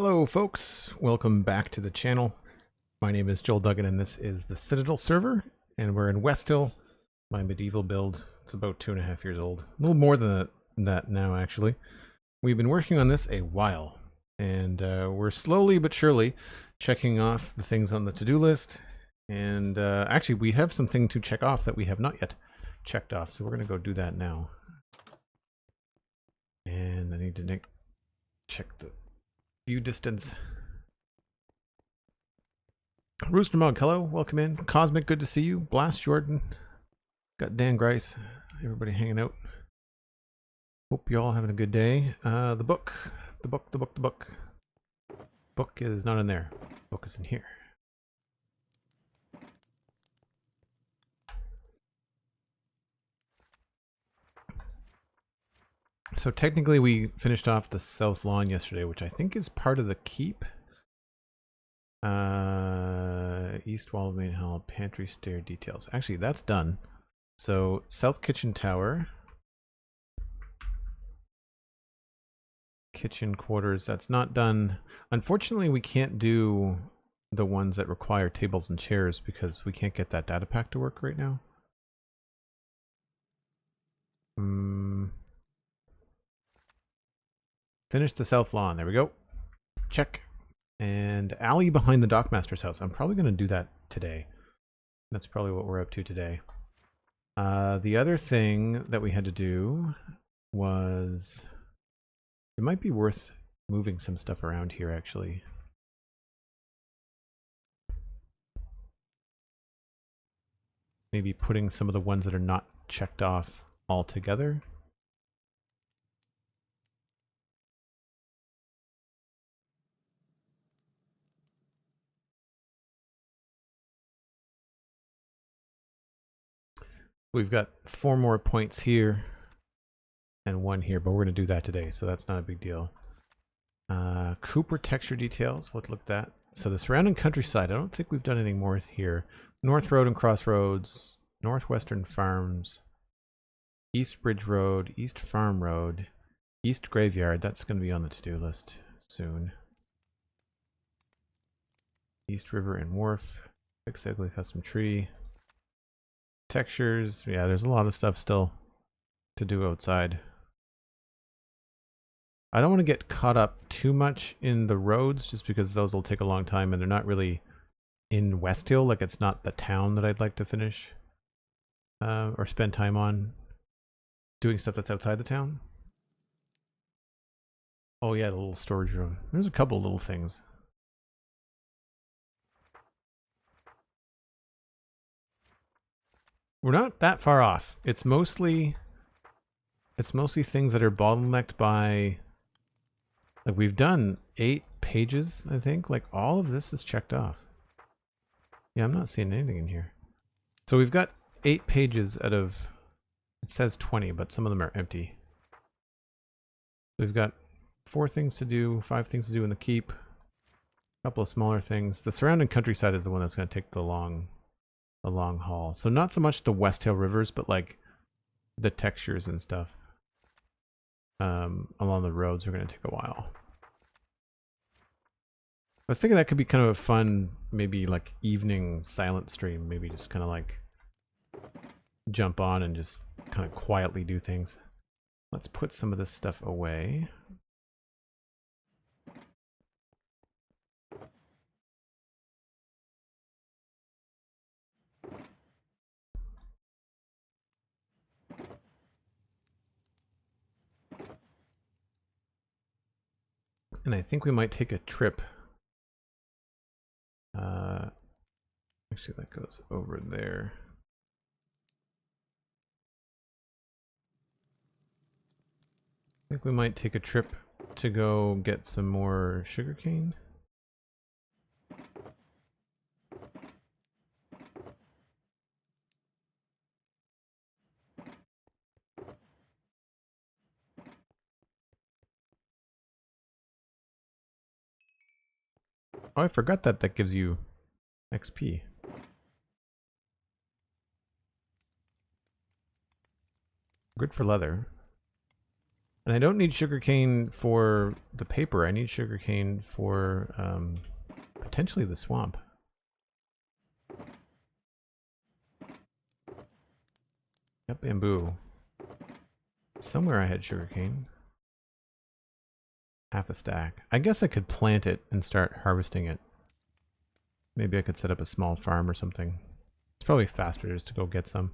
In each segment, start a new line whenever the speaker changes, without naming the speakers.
Hello folks, welcome back to the channel. My name is Joel Duggan and this is the Citadel server, and we're in Westhill. My medieval build, it's about 2.5 years old. A little more than that now actually. We've been working on this a while, and we're slowly but surely checking off the things on the to-do list. And actually we have something to check off that we have not yet checked off, so we're going to go do that now. And I need to check the view distance. Rooster Mug, hello, welcome in. Cosmic, good to see you. Blast Jordan, got Dan Grice, everybody hanging out. Hope you all having a good day. The book is not in there. Book is in here. So technically we finished off the south lawn yesterday, which I think is part of the keep. East wall of main hall, pantry stair details. Actually, that's done. So south kitchen tower. Kitchen quarters, that's not done. Unfortunately, we can't do the ones that require tables and chairs because we can't get that data pack to work right now. Finish the south lawn. There we go. Check. And alley behind the dockmaster's house. I'm probably going to do that today. That's probably what we're up to today. The other thing that we had to do was... It might be worth moving some stuff around here, actually. Maybe putting some of the ones that are not checked off all together. We've got 4 more points here and 1 here, but we're going to do that today, so that's not a big deal. Cooper texture details, let's look at that. So the surrounding countryside, I don't think we've done anything more here. North Road and Crossroads, Northwestern Farms, East Bridge Road, East Farm Road, East Graveyard, that's going to be on the to-do list soon. East River and Wharf, Fix Ugly Custom Tree. Textures, yeah, there's a lot of stuff still to do outside. I don't want to get caught up too much in the roads just because those will take a long time and they're not really in Westhill. Like, it's not the town that I'd like to finish or spend time on doing stuff that's outside the town. Oh yeah, the little storage room. There's a couple little things. We're not that far off. It's mostly things that are bottlenecked by, like, we've done 8 pages, I think. Like, all of this is checked off. Yeah, I'm not seeing anything in here. So we've got 8 pages out of, it says 20, but some of them are empty. We've got 4 things to do, 5 things to do in the keep. A couple of smaller things. The surrounding countryside is the one that's going to take the long haul. So not so much the Westhill rivers, but like the textures and stuff along the roads are going to take a while. I was thinking that could be kind of a fun, maybe like evening silent stream. Maybe just kind of like jump on and just kind of quietly do things. Let's put some of this stuff away. And I think we might take a trip. Actually, that goes over there. I think we might take a trip to go get some more sugarcane. Oh, I forgot that that gives you XP. Good for leather. And I don't need sugarcane for the paper. I need sugarcane for potentially the swamp. Yep, bamboo. Somewhere I had sugarcane. Half a stack. I guess I could plant it and start harvesting it. Maybe I could set up a small farm or something. It's probably faster just to go get some.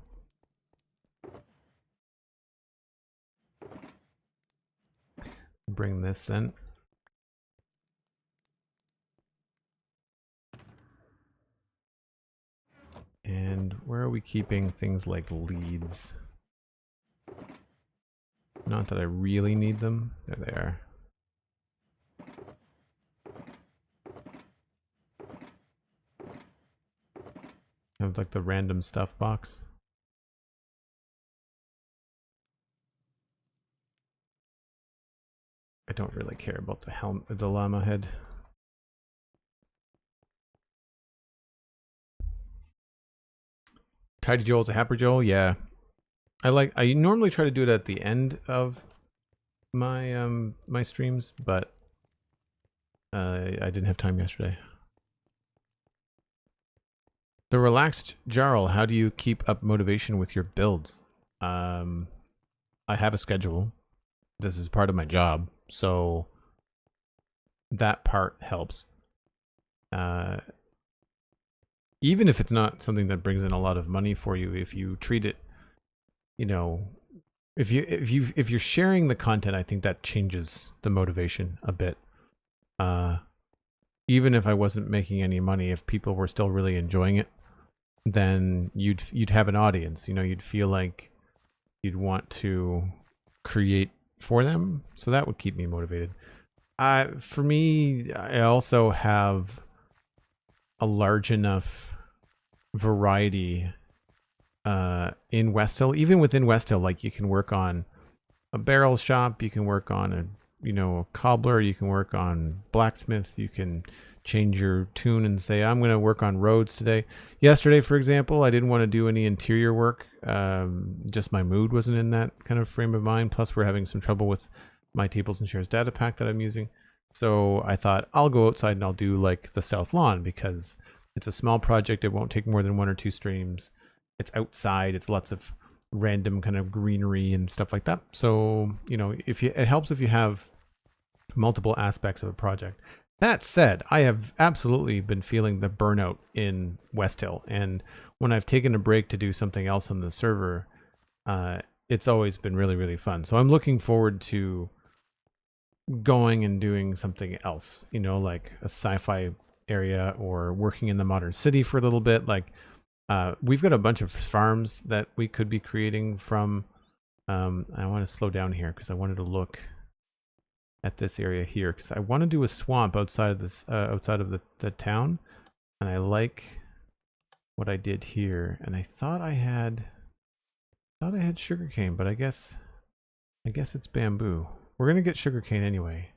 Bring this then. And where are we keeping things like leads? Not that I really need them. There they are. Have like the random stuff box. I don't really care about the llama head. Tidy Joel's a Happer Joel, yeah. I normally try to do it at the end of my my streams, but I didn't have time yesterday. The Relaxed Jarl, how do you keep up motivation with your builds? I have a schedule. This is part of my job, so that part helps. Even if it's not something that brings in a lot of money for you, if you treat it, you know, if you're sharing the content, I think that changes the motivation a bit. Even if I wasn't making any money, if people were still really enjoying it, then you'd have an audience. You know, you'd feel like you'd want to create for them, so that would keep me motivated. For me, I also have a large enough variety in West Hill. Even within West Hill, like you can work on a barrel shop, you can work on a cobbler, you can work on blacksmith, you can change your tune and say, I'm going to work on roads today. Yesterday, for example, I didn't want to do any interior work. Just my mood wasn't in that kind of frame of mind. Plus, we're having some trouble with my tables and shares data pack that I'm using. So I thought I'll go outside and I'll do like the south lawn because it's a small project. It won't take more than 1 or 2 streams. It's outside. It's lots of random kind of greenery and stuff like that. So, you know, it helps if you have multiple aspects of a project. That said, I have absolutely been feeling the burnout in West Hill. And when I've taken a break to do something else on the server, it's always been really, really fun. So I'm looking forward to going and doing something else, you know, like a sci-fi area or working in the modern city for a little bit. Like we've got a bunch of farms that we could be creating from. I want to slow down here because I wanted to look at this area here because I want to do a swamp outside of this outside of the town, and I like what I did here. And I thought I had sugarcane, but I guess it's bamboo. We're gonna get sugarcane anyway.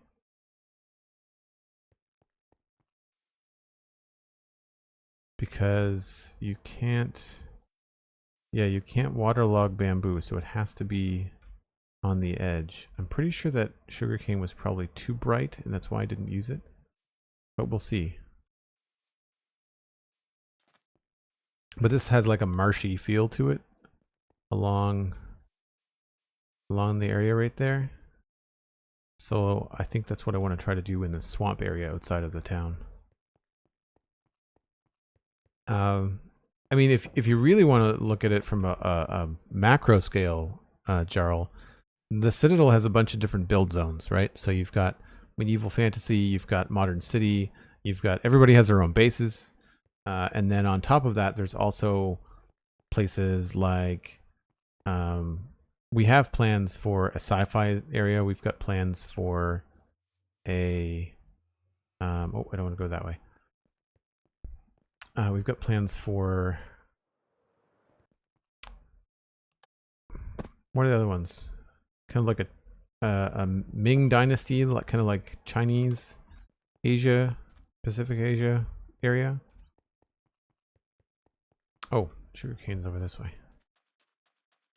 Because you can't waterlog bamboo, so it has to be on the edge. I'm pretty sure that sugarcane was probably too bright, and that's why I didn't use it. But we'll see. But this has like a marshy feel to it along the area right there. So I think that's what I want to try to do in the swamp area outside of the town. I mean, if you really want to look at it from a macro scale, Jarl, the Citadel has a bunch of different build zones, right? So you've got medieval fantasy, you've got modern city, you've got everybody has their own bases, and then on top of that, there's also places like we have plans for a sci-fi area. We've got plans for a oh, I don't want to go that way. We've got plans for what are the other ones? Kind of like a Ming Dynasty, like kind of like Chinese, Asia, Pacific Asia area. Oh, sugarcane's over this way.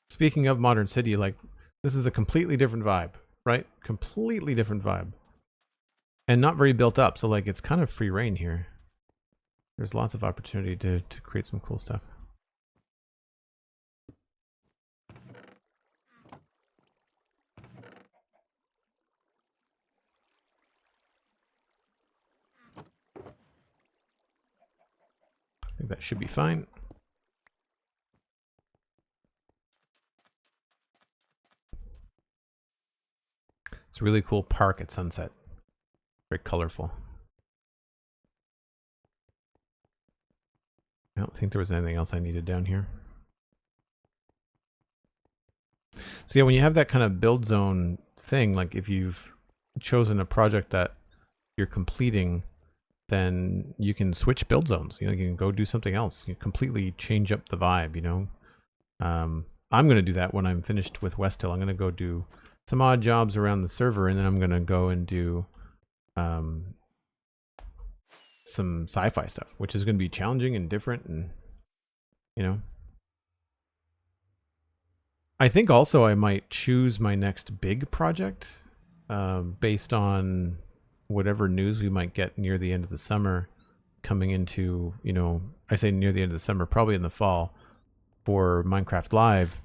Speaking of modern city, like this is a completely different vibe. right? Completely different vibe. And not very built up, so like it's kind of free reign here. There's lots of opportunity to create some cool stuff. I think that should be fine. It's a really cool park at sunset. Very colorful. I don't think there was anything else I needed down here. So yeah, when you have that kind of build zone thing, like if you've chosen a project that you're completing, then you can switch build zones. You know, you can go do something else. You completely change up the vibe, you know. I'm going to do that when I'm finished with West Hill. I'm going to go do some odd jobs around the server, and then I'm going to go and do some sci-fi stuff, which is going to be challenging and different, and you know. I think also I might choose my next big project based on whatever news we might get near the end of the summer, coming into, you know, I say near the end of the summer, probably in the fall for Minecraft Live.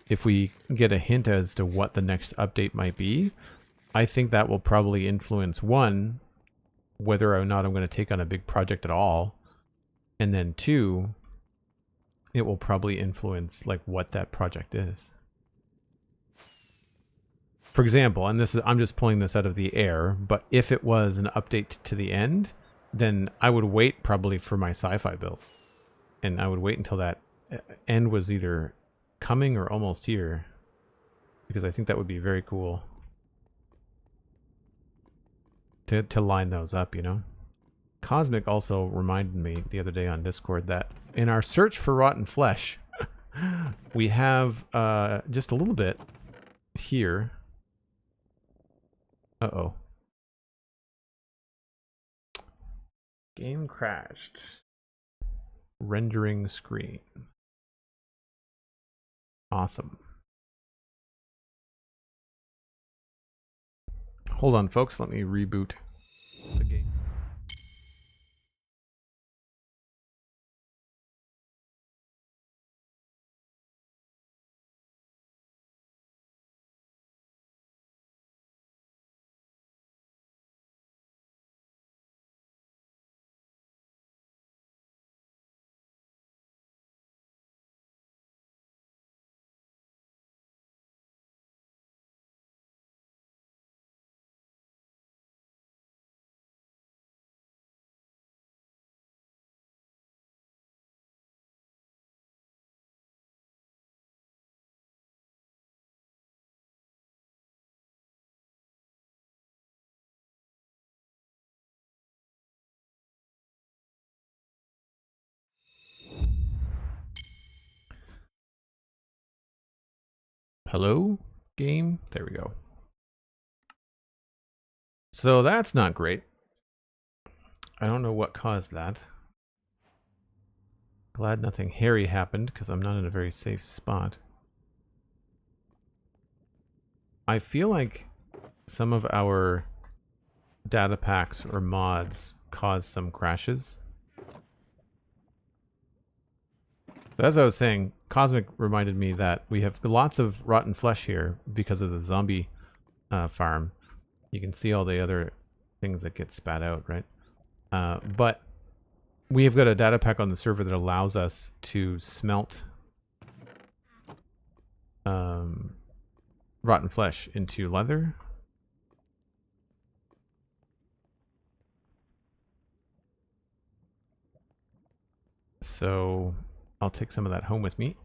If we get a hint as to what the next update might be, I think that will probably influence, one, whether or not I'm going to take on a big project at all, and then two, it will probably influence like what that project is. For example, and this is, I'm just pulling this out of the air, but if it was an update to the end, then I would wait probably for my sci-fi build, and I would wait until that end was either coming or almost here, because I think that would be very cool to line those up, you know. Cosmic also reminded me the other day on Discord that in our search for rotten flesh, we have just a little bit here. Uh-oh. Game crashed. Rendering screen. Awesome. Hold on, folks. Let me reboot the game. Hello, game? There we go. So that's not great. I don't know what caused that. Glad nothing hairy happened, because I'm not in a very safe spot. I feel like some of our data packs or mods cause some crashes. But as I was saying, Cosmic reminded me that we have lots of rotten flesh here because of the zombie farm. You can see all the other things that get spat out, right? But we have got a data pack on the server that allows us to smelt rotten flesh into leather. So I'll take some of that home with me.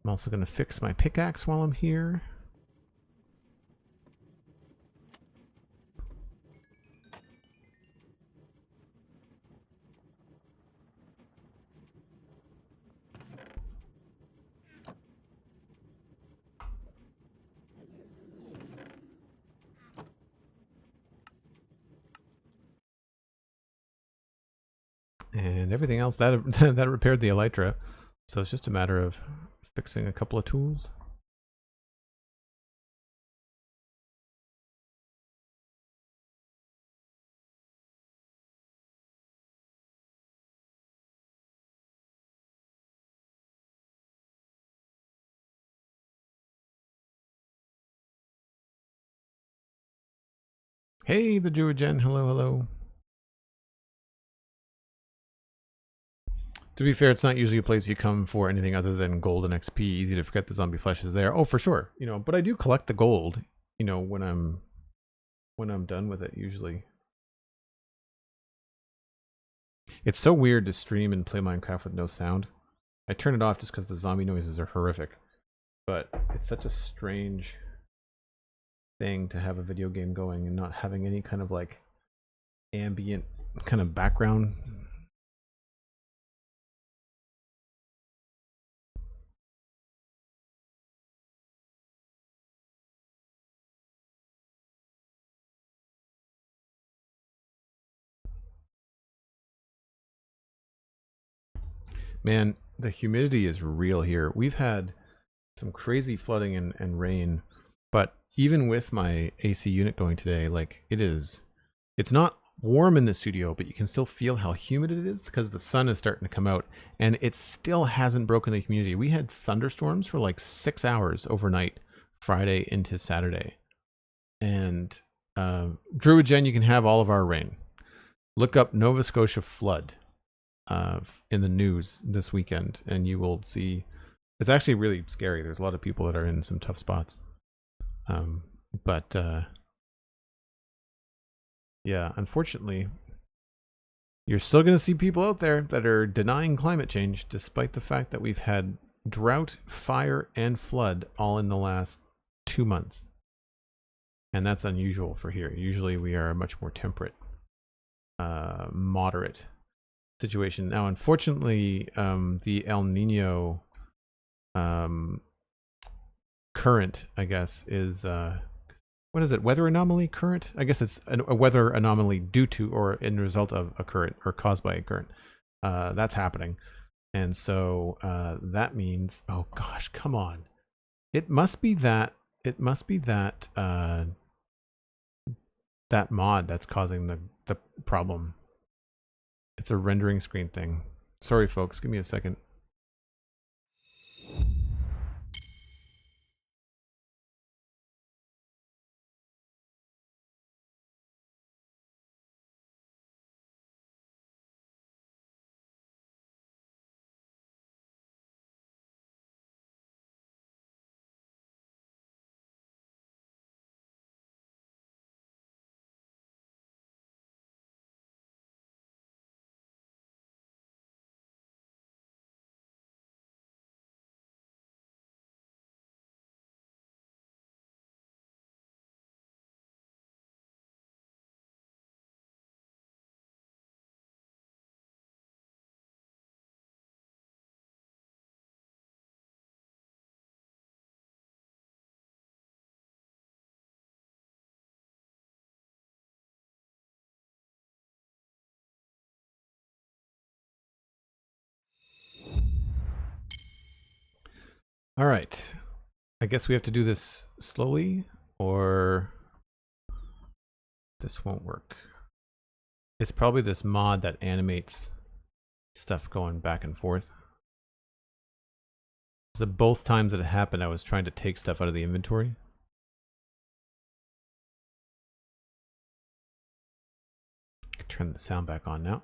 I'm also going to fix my pickaxe while I'm here. And everything else that that repaired the elytra, so it's just a matter of fixing a couple of tools. Hey, the Druigen. Hello, hello. To be fair, it's not usually a place you come for anything other than gold and XP. Easy to forget the zombie flesh is there. Oh, for sure. You know, but I do collect the gold, you know, when I'm done with it usually. It's so weird to stream and play Minecraft with no sound. I turn it off just because the zombie noises are horrific. But it's such a strange thing to have a video game going and not having any kind of like ambient kind of background. Man, the humidity is real here. We've had some crazy flooding and rain, but even with my AC unit going today, like it's not warm in the studio, but you can still feel how humid it is because the sun is starting to come out and it still hasn't broken the humidity. We had thunderstorms for like 6 hours overnight, Friday into Saturday. And Druigen, you can have all of our rain. Look up Nova Scotia flood in the news this weekend, and you will see it's actually really scary. There's a lot of people that are in some tough spots. But yeah, unfortunately, you're still going to see people out there that are denying climate change, despite the fact that we've had drought, fire, and flood all in the last 2 months. And that's unusual for here. Usually we are a much more temperate, moderate situation. Now, unfortunately, the El Nino current, I guess, is what is it? Weather anomaly current? I guess it's a weather anomaly due to or in result of a current or caused by a current. That's happening, and so that means, oh gosh, come on! It must be that. It must be that that mod that's causing the problem. It's a rendering screen thing. Sorry, folks. Give me a second. All right. I guess we have to do this slowly, or this won't work. It's probably this mod that animates stuff going back and forth. So both times that it happened, I was trying to take stuff out of the inventory. I can turn the sound back on now.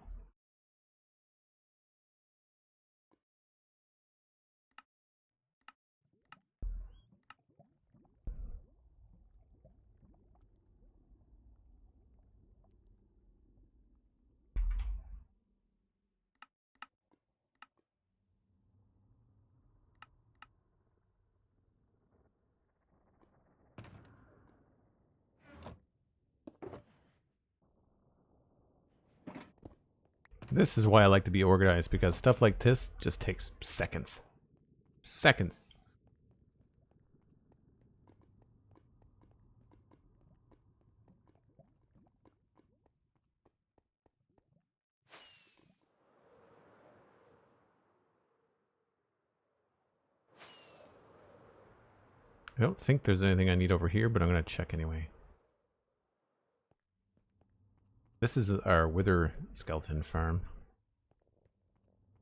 This is why I like to be organized, because stuff like this just takes seconds. Seconds. I don't think there's anything I need over here, but I'm going to check anyway. This is our wither skeleton farm.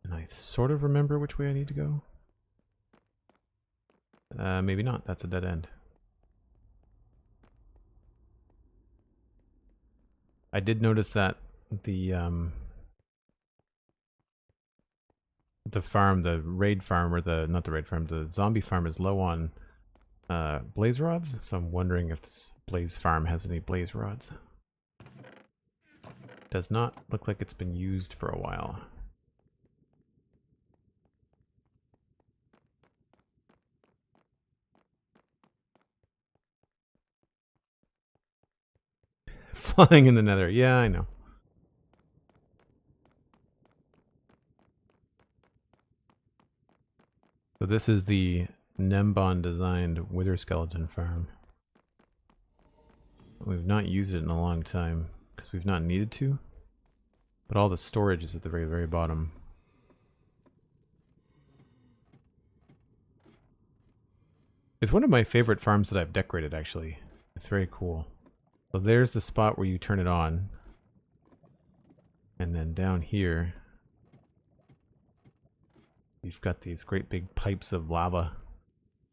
And I sort of remember which way I need to go. Maybe not. That's a dead end. I did notice that the farm, the raid farm, or the not the raid farm, the zombie farm is low on blaze rods. So I'm wondering if this blaze farm has any blaze rods. Does not look like it's been used for a while. Flying in the nether. Yeah, I know. So this is the Nembon designed wither skeleton farm. We've not used it in a long time because we've not needed to. But all the storage is at the very, very bottom. It's one of my favorite farms that I've decorated, actually. It's very cool. So there's the spot where you turn it on. And then down here, you've got these great big pipes of lava.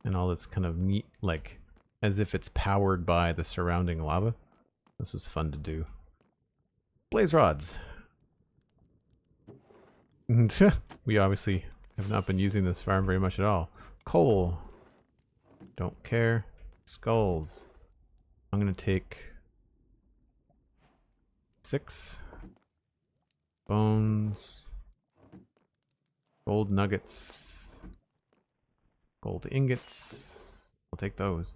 And all this kind of neat, like, as if it's powered by the surrounding lava. This was fun to do. Blaze rods. We obviously have not been using this farm very much at all. Coal. Don't care. Skulls. I'm going to take 6 bones, gold nuggets, gold ingots. I'll take those.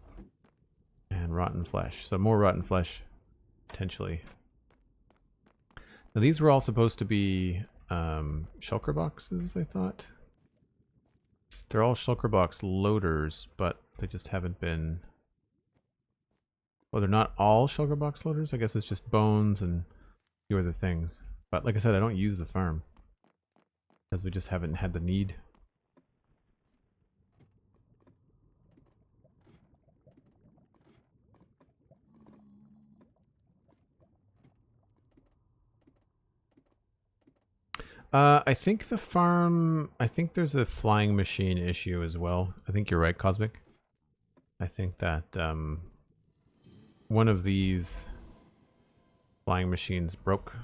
And rotten flesh. So more rotten flesh, potentially. Now these were all supposed to be shulker boxes, I thought. They're all shulker box loaders, but they just haven't been... Well, they're not all shulker box loaders. I guess it's just bones and a few other things. But like I said, I don't use the farm because we just haven't had the need. I think the farm... I think there's a flying machine issue as well. I think you're right, Cosmic. I think that one of these flying machines broke.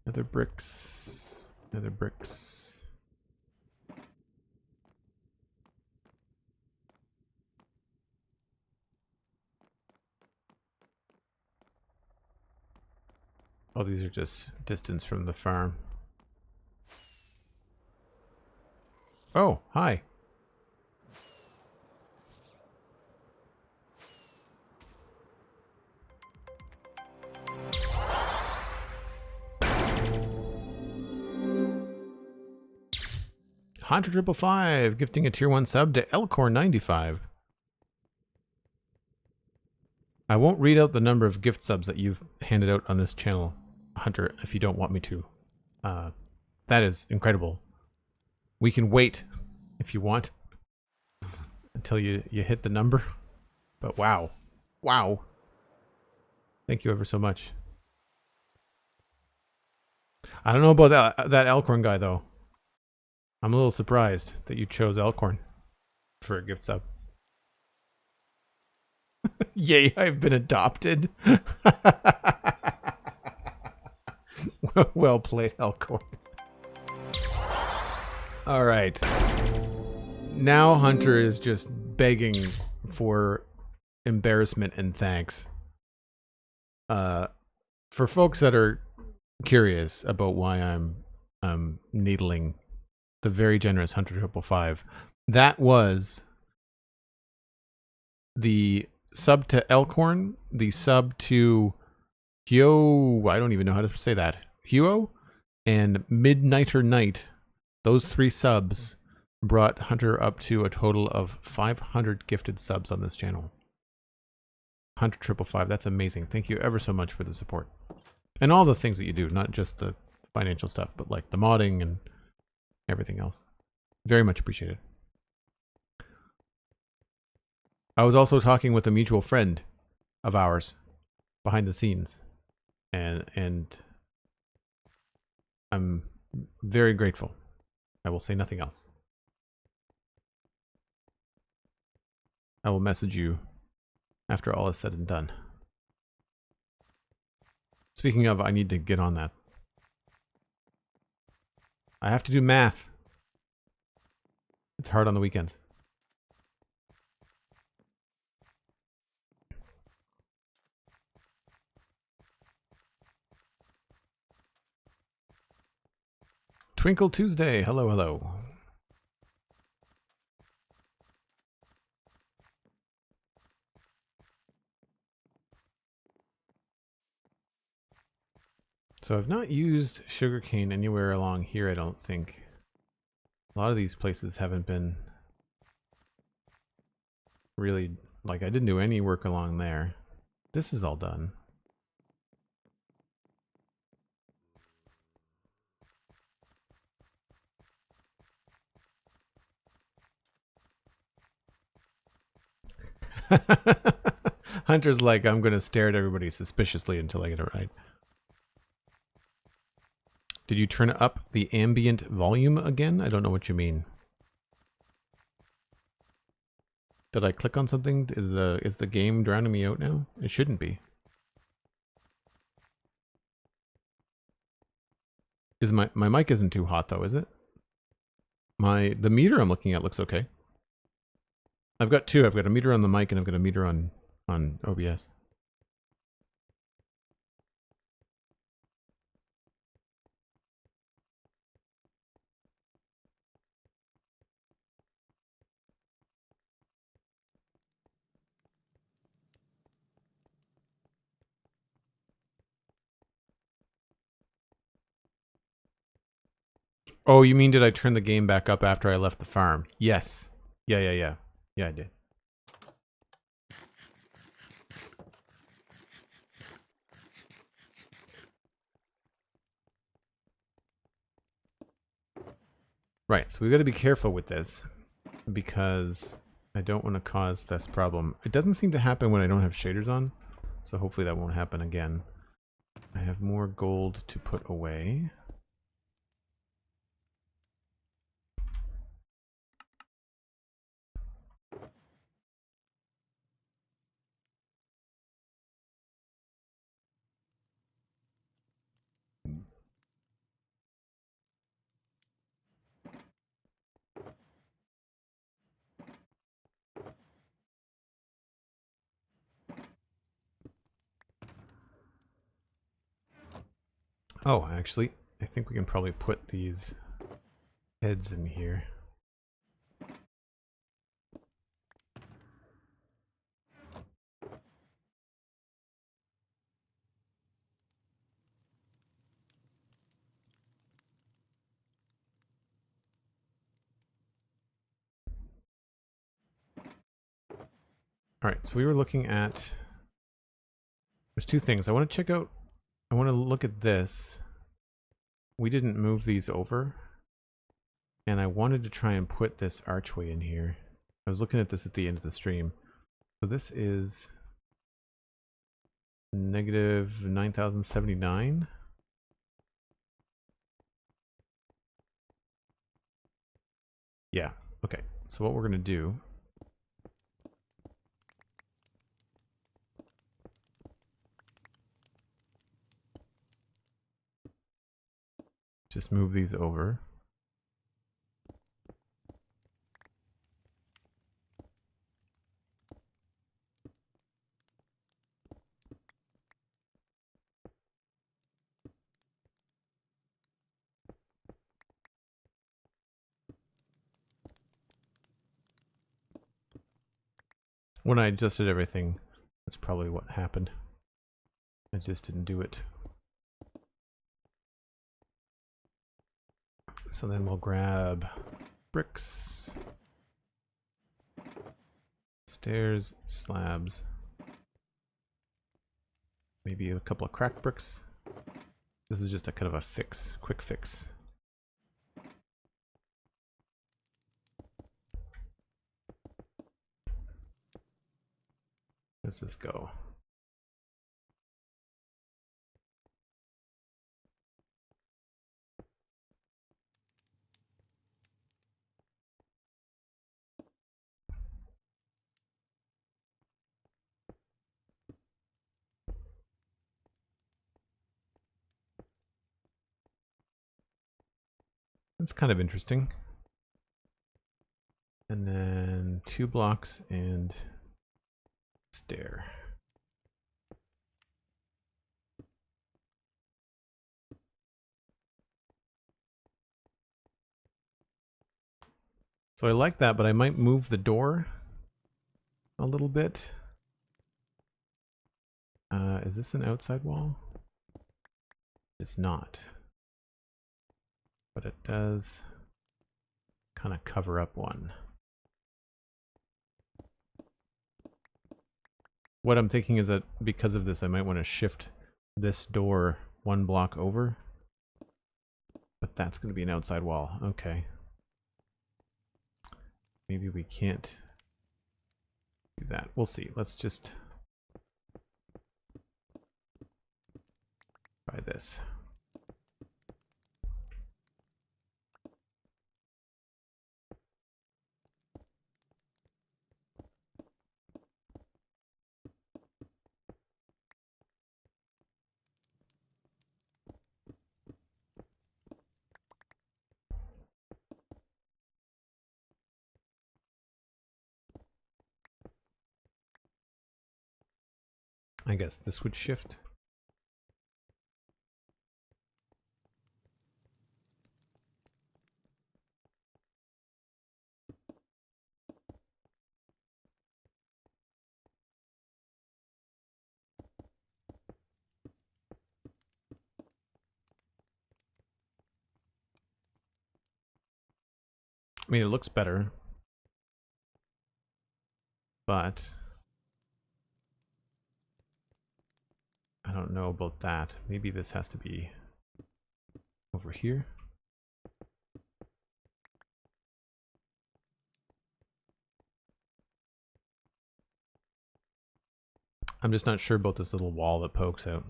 Nether bricks. Nether bricks. Oh, these are just distance from the farm. Oh, hi. Hunter555 gifting a tier 1 sub to Elcor95. I won't read out the number of gift subs that you've handed out on this channel, Hunter, if you don't want me to. That is incredible. We can wait if you want until you hit the number. But wow. Wow. Thank you ever so much. I don't know about that Elkhorn guy, though. I'm a little surprised that you chose Elkhorn for a gift sub. Yay, I've been adopted. Well played, Elkhorn. All right. Now Hunter is just begging for embarrassment and thanks. For folks that are curious about why I'm needling the very generous Hunter555, that was the sub to Elkhorn, the sub to Hyo, I don't even know how to say that, Hyo, and Midnighter Night. Those 3 subs brought Hunter up to a total of 500 gifted subs on this channel. Hunter555, that's amazing. Thank you ever so much for the support. And all the things that you do, not just the financial stuff, but like the modding and everything else. Very much appreciated. I was also talking with a mutual friend of ours behind the scenes, and I'm very grateful. I will say nothing else. I will message you after all is said and done. Speaking of, I need to get on that. I have to do math. It's hard on the weekends. Twinkle Tuesday. Hello, hello. So I've not used sugarcane anywhere along here, I don't think. A lot of these places haven't been really, like, I didn't do any work along there. This is all done. Hunter's like, I'm going to stare at everybody suspiciously until I get it right. Did you turn up the ambient volume again? I don't know what you mean. Did I click on something? Is the game drowning me out now? It shouldn't be. Is my mic isn't too hot though, is it? The meter I'm looking at looks okay. I've got two. I've got a meter on the mic and I've got a meter on OBS. Oh, you mean did I turn the game back up after I left the farm? Yes. Yeah. Yeah, I did. Right, so we've got to be careful with this because I don't want to cause this problem. It doesn't seem to happen when I don't have shaders on, so hopefully that won't happen again. I have more gold to put away. Oh, actually, I think we can probably put these heads in here. All right, so we were looking at, there's two things. I want to check out, I want to look at this. We didn't move these over. And I wanted to try and put this archway in here. I was looking at this at the end of the stream. So this is negative 9,079. Yeah, okay. So what we're going to do, just move these over. When I adjusted everything, that's probably what happened. I just didn't do it. So then we'll grab bricks, stairs, slabs, maybe a couple of cracked bricks. This is just a kind of a fix, quick fix. Where does this go? That's kind of interesting. And then 2 blocks and stair. So I like that, but I might move the door a little bit. Is this an outside wall? It's not. But it does kind of cover up one. What I'm thinking is that because of this, I might want to shift this door 1 block over. But that's going to be an outside wall. Okay. Maybe we can't do that. We'll see. Let's just try this. I guess this would shift. I mean, it looks better, but I don't know about that. Maybe this has to be over here. I'm just not sure about this little wall that pokes out.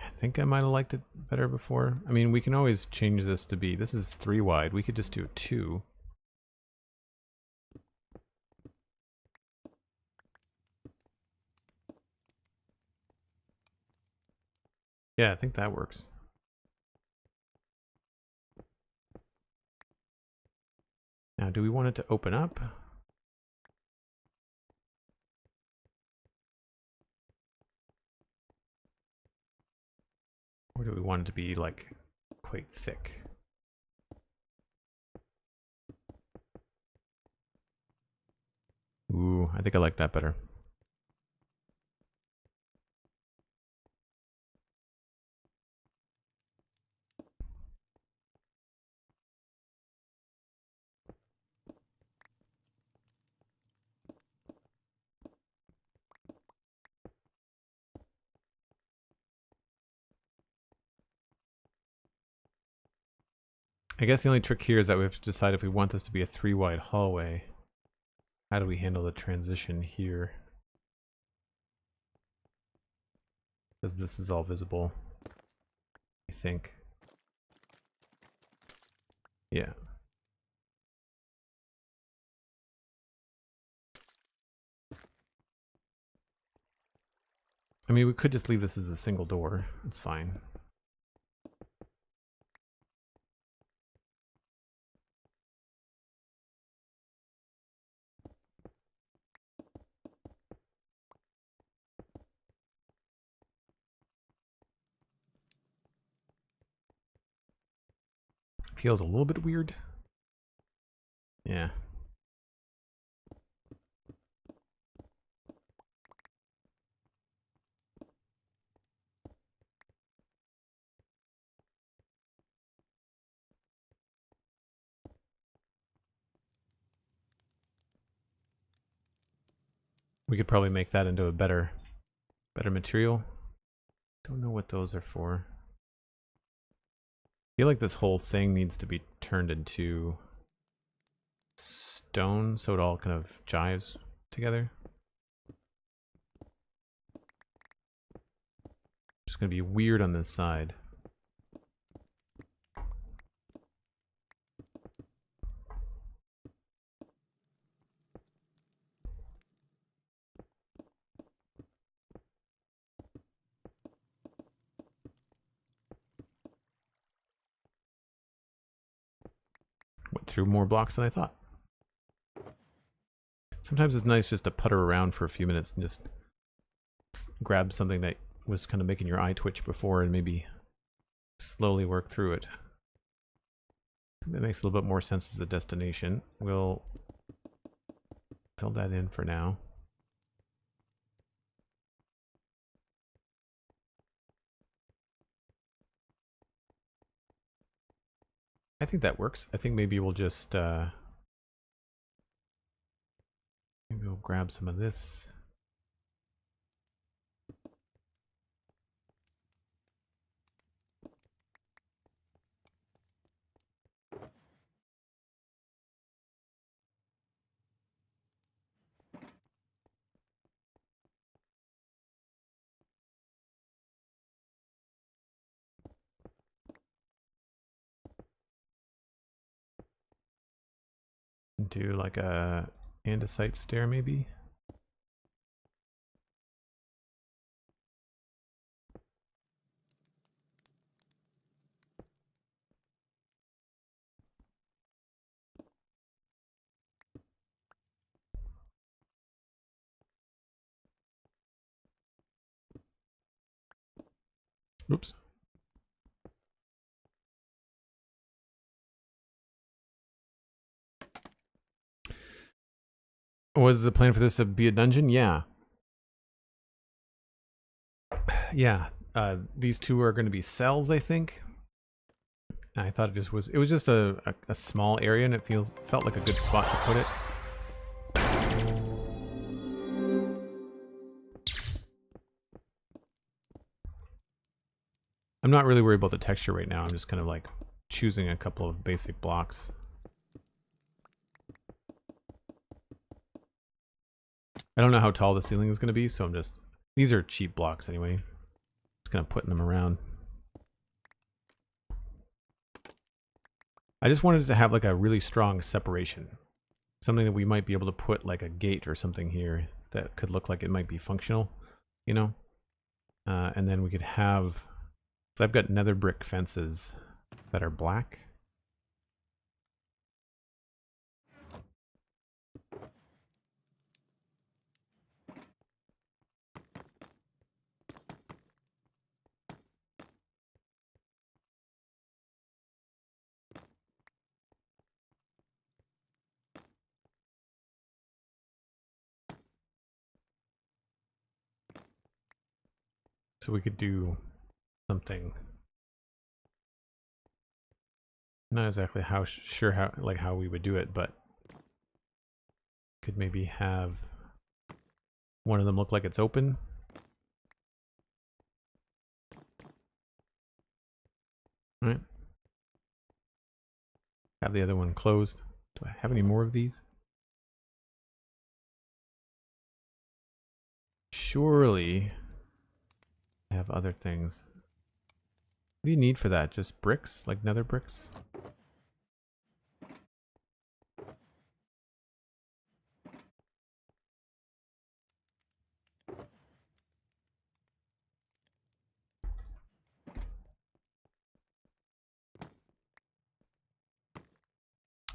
I think I might have liked it better before. I mean, we can always change this to be, this is 3 wide. We could just do 2. Yeah, I think that works. Now, do we want it to open up? Or do we want it to be, like, quite thick? Ooh, I think I like that better. I guess the only trick here is that we have to decide if we want this to be a 3 wide hallway. How do we handle the transition here? Because this is all visible, I think. Yeah. I mean, we could just leave this as a single door. It's fine. Feels a little bit weird. Yeah. We could probably make that into a better material. Don't know what those are for. I feel like this whole thing needs to be turned into stone so it all kind of jives together. It's gonna be weird on this side. through more blocks than I thought. Sometimes it's nice just to putter around for a few minutes and just grab something that was kind of making your eye twitch before and maybe slowly work through it. That makes a little bit more sense as a destination. We'll fill that in for now. I think that works. I think maybe we'll just maybe we'll grab some of this. Do like a andesite stair maybe. Oops. Was the plan for this to be a dungeon? Yeah. Yeah. These two are going to be cells, I think. I thought it was just a small area, and it felt like a good spot to put it. I'm not really worried about the texture right now. I'm just kind of like choosing a couple of basic blocks. I don't know how tall the ceiling is going to be, so I'm just... These are cheap blocks anyway. Just kind of putting them around. I just wanted to have like a really strong separation. Something that we might be able to put like a gate or something here that could look like it might be functional, you know? And then we could have... So I've got nether brick fences that are black. So we could do something. Not exactly sure how we would do it, but could maybe have one of them look like it's open. Right. Have the other one closed. Do I have any more of these? Surely I have other things. What do you need for that? Just bricks? Like nether bricks?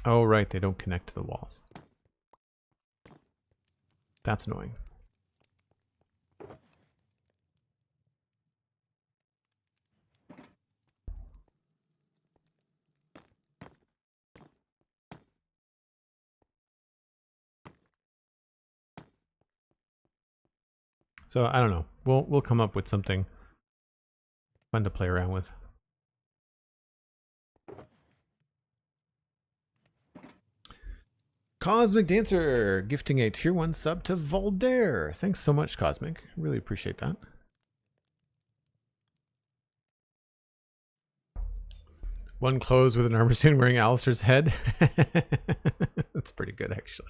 Oh, right. They don't connect to the walls. That's annoying. So I don't know. We'll come up with something fun to play around with. Cosmic Dancer gifting a tier 1 sub to Voldare. Thanks so much, Cosmic. Really appreciate that. One clothes with an armor stand wearing Alistair's head. That's pretty good, actually.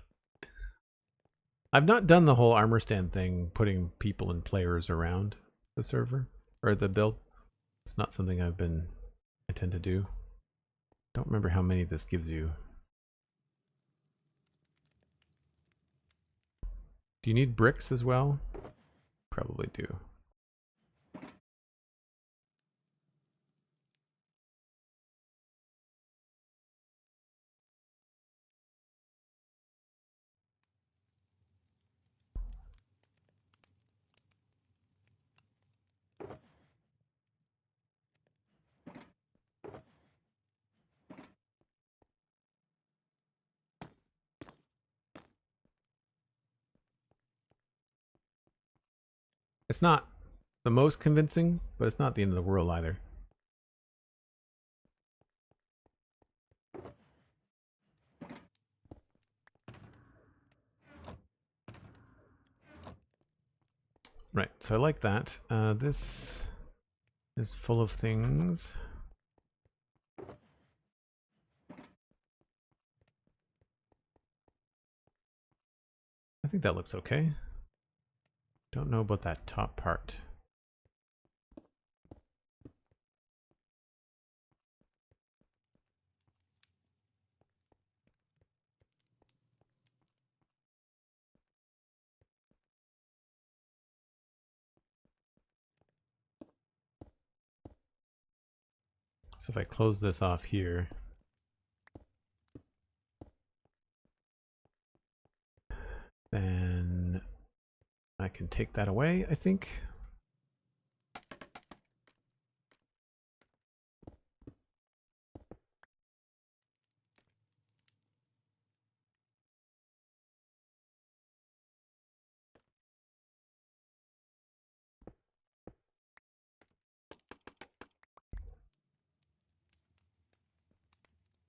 I've not done the whole armor stand thing, putting people and players around the server or the build. It's not something I tend to do. Don't remember how many this gives you. Do you need bricks as well? Probably do. It's not the most convincing, but it's not the end of the world either. Right, so I like that. This is full of things. I think that looks okay. Don't know about that top part. So if I close this off here, then I can take that away, I think.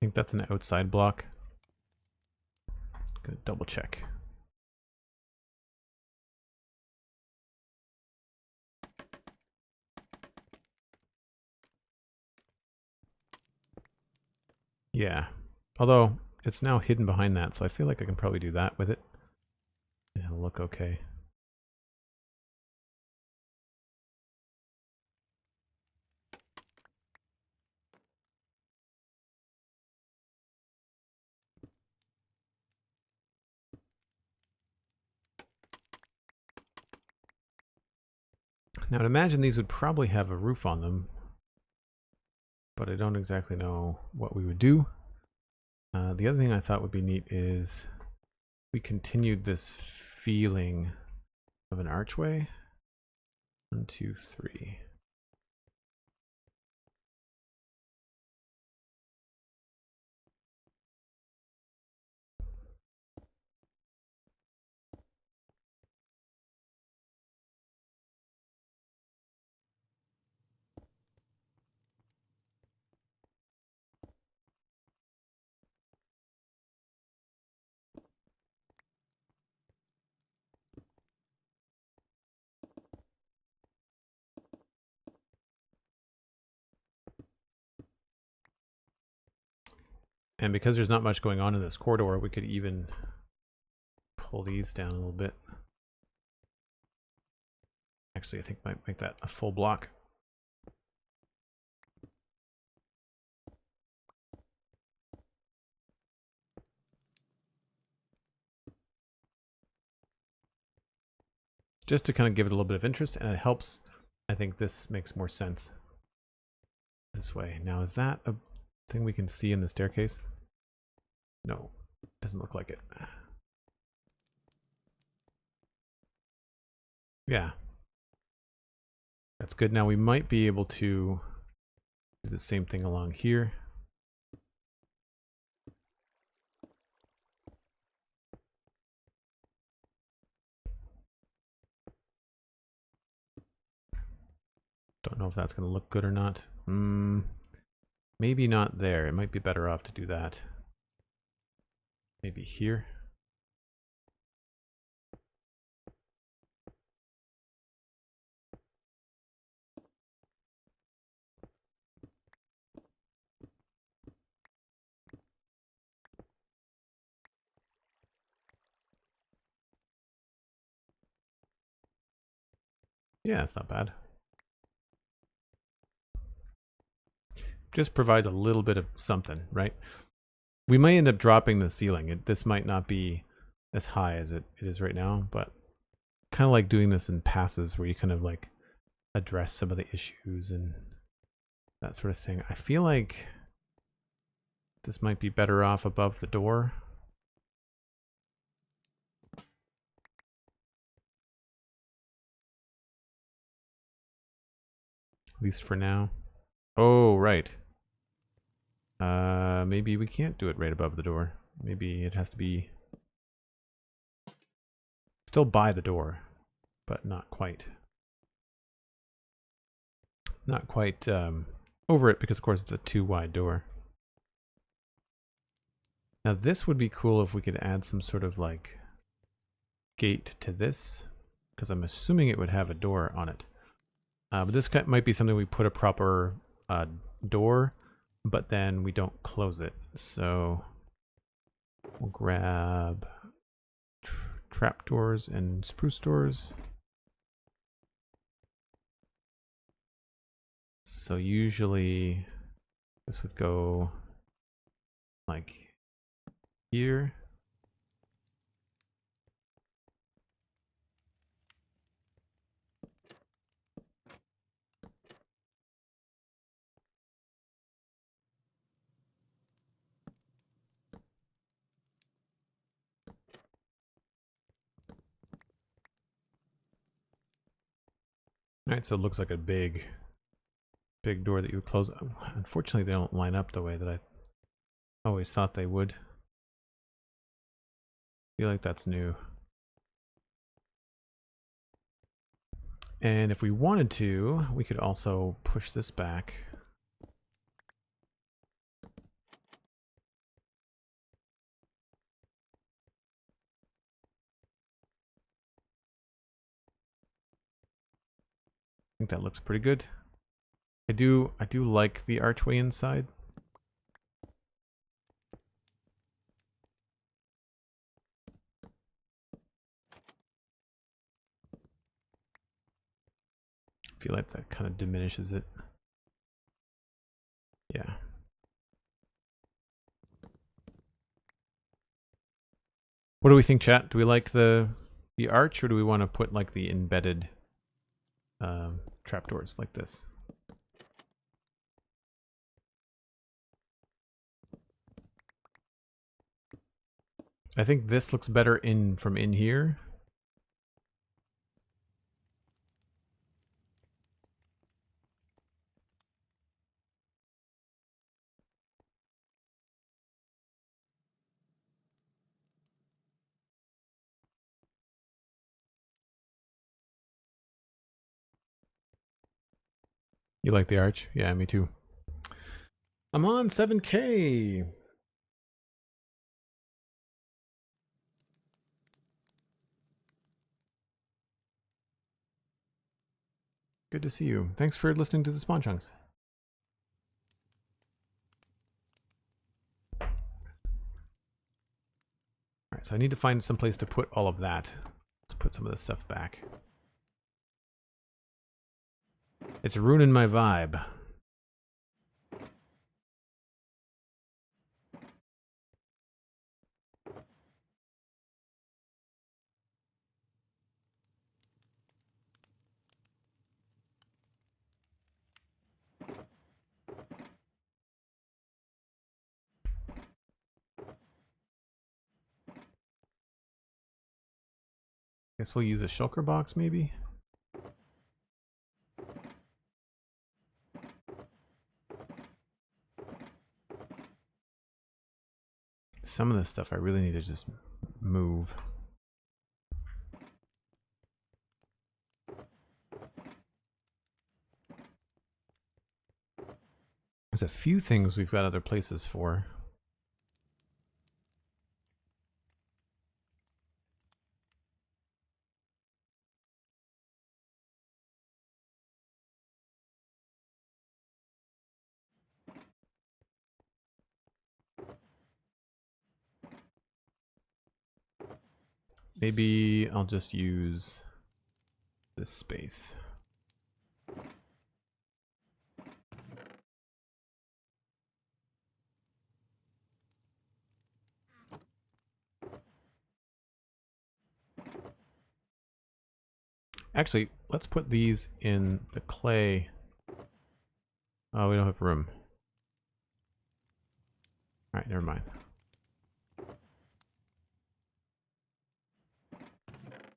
I think that's an outside block. Gonna double check. Yeah, although it's now hidden behind that, so I feel like I can probably do that with it. And it'll look okay. Now I'd imagine these would probably have a roof on them, but I don't exactly know what we would do. The other thing I thought would be neat is we continued this feeling of an archway. 1, 2, 3. And because there's not much going on in this corridor, we could even pull these down a little bit. Actually, I think I might make that a full block. Just to kind of give it a little bit of interest, and it helps. I think this makes more sense this way. Now, is that a thing we can see in the staircase? No, doesn't look like it. Yeah. That's good. Now we might be able to do the same thing along here. Don't know if that's going to look good or not. Maybe not there. It might be better off to do that. Maybe here. Yeah, it's not bad. Just provides a little bit of something, right? We might end up dropping the ceiling. This might not be as high as it is right now, but kind of like doing this in passes where you kind of like address some of the issues and that sort of thing. I feel like this might be better off above the door. At least for now. Oh, right. Maybe we can't do it right above the door. Maybe it has to be still by the door, but not quite. not quite over it because, of course, it's a too wide door. Now, this would be cool if we could add some sort of like gate to this, because I'm assuming it would have a door on it. But this might be something we put a proper door, but then we don't close it. So we'll grab trapdoors and spruce doors. So usually this would go like here. All right, so it looks like a big door that you would close. Unfortunately, they don't line up the way that I always thought they would. I feel like that's new. And if we wanted to, we could also push this back. I think that looks pretty good. I do like the archway inside. I feel like that kind of diminishes it. Yeah. What do we think, chat? Do we like the arch, or do we want to put like the embedded trapdoors like this? I think this looks better from in here. You like the arch? Yeah, me too. I'm on 7K. Good to see you. Thanks for listening to the Spawn Chunks. All right, so I need to find some place to put all of that. Let's put some of this stuff back. It's ruining my vibe. Guess we'll use a shulker box, maybe? Some of this stuff I really need to just move. There's a few things we've got other places for. Maybe I'll just use this space. Actually, let's put these in the clay. Oh, we don't have room. All right, never mind.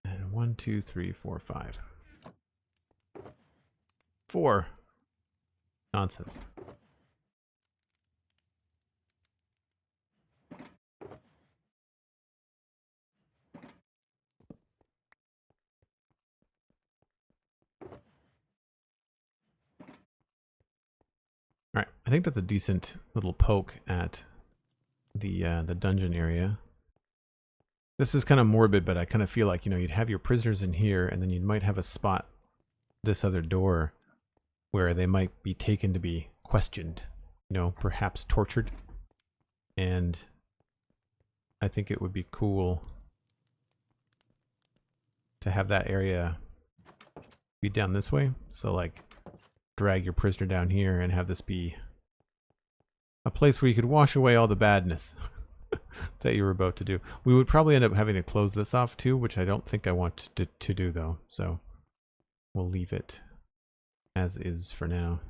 And 1, 2, 3, 4, 5. 4. Nonsense. I think that's a decent little poke at the dungeon area. This is kind of morbid, but I kind of feel like, you know, you'd have your prisoners in here, and then you might have a spot, this other door, where they might be taken to be questioned, you know, perhaps tortured. And I think it would be cool to have that area be down this way. So like drag your prisoner down here and have this be a place where you could wash away all the badness that you were about to do. We would probably end up having to close this off too, which I don't think I want to do though. So we'll leave it as is for now.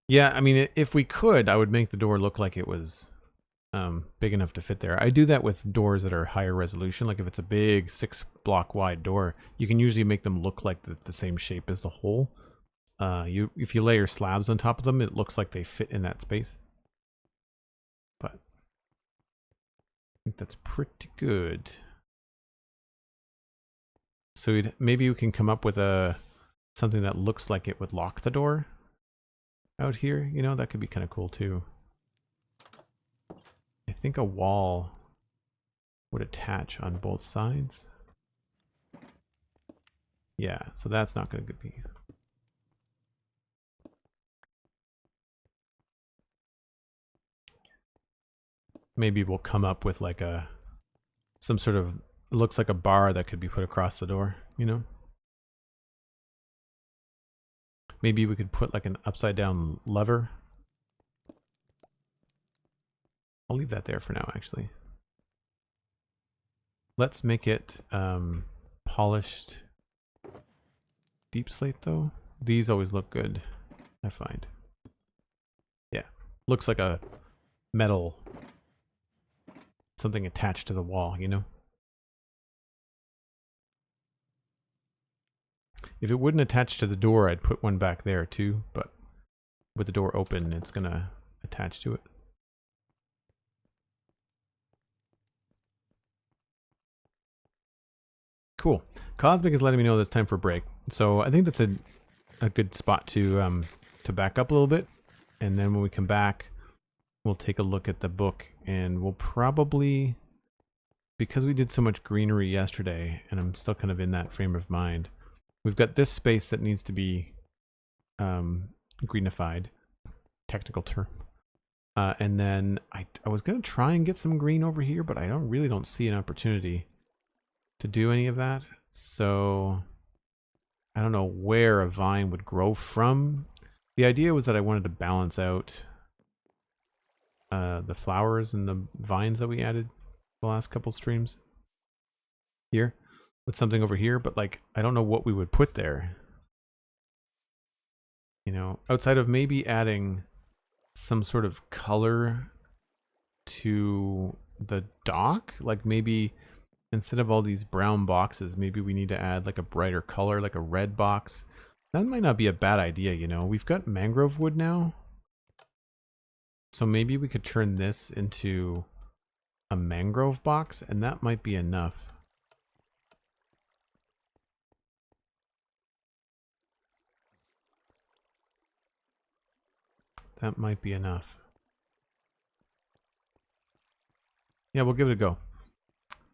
Yeah, I mean, if we could, I would make the door look like it was big enough to fit there. I do that with doors that are higher resolution. Like if it's a big 6-block wide door, you can usually make them look like the same shape as the hole. If you layer slabs on top of them, it looks like they fit in that space. But I think that's pretty good. So maybe we can come up with something that looks like it would lock the door out here. You know, that could be kind of cool too. I think a wall would attach on both sides. Yeah, so that's not going to be. Maybe we'll come up with like some sort of, looks like a bar that could be put across the door, you know? Maybe we could put like an upside down lever. I'll leave that there for now, actually. Let's make it polished deep slate though. These always look good, I find. Yeah, looks like a metal, something attached to the wall, you know? If it wouldn't attach to the door, I'd put one back there too, but with the door open, it's gonna attach to it. Cool. Cosmic is letting me know that it's time for a break. So I think that's a good spot to back up a little bit. And then when we come back, we'll take a look at the book, and we'll probably, because we did so much greenery yesterday, and I'm still kind of in that frame of mind, we've got this space that needs to be greenified, technical term. And then I was going to try and get some green over here, but I really don't see an opportunity to do any of that. So I don't know where a vine would grow from. The idea was that I wanted to balance out the flowers and the vines that we added the last couple streams here with something over here, but like I don't know what we would put there, you know, outside of maybe adding some sort of color to the dock. Like maybe instead of all these brown boxes, maybe we need to add like a brighter color, like a red box. That might not be a bad idea, you know. We've got mangrove wood now, so maybe we could turn this into a mangrove box, and that might be enough. That might be enough. Yeah, we'll give it a go.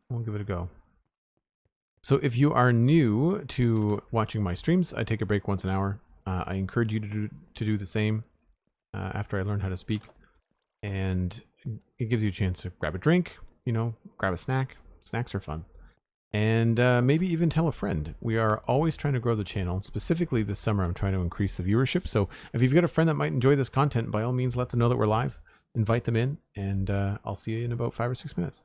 We'll give it a go. So if you are new to watching my streams, I take a break once an hour. I encourage you to do the same after I learn how to speak. And it gives you a chance to grab a drink, you know, grab a snack. Snacks are fun. And maybe even tell a friend. We are always trying to grow the channel. Specifically this summer, I'm trying to increase the viewership. So if you've got a friend that might enjoy this content, by all means, let them know that we're live. Invite them in, and I'll see you in about 5 or 6 minutes.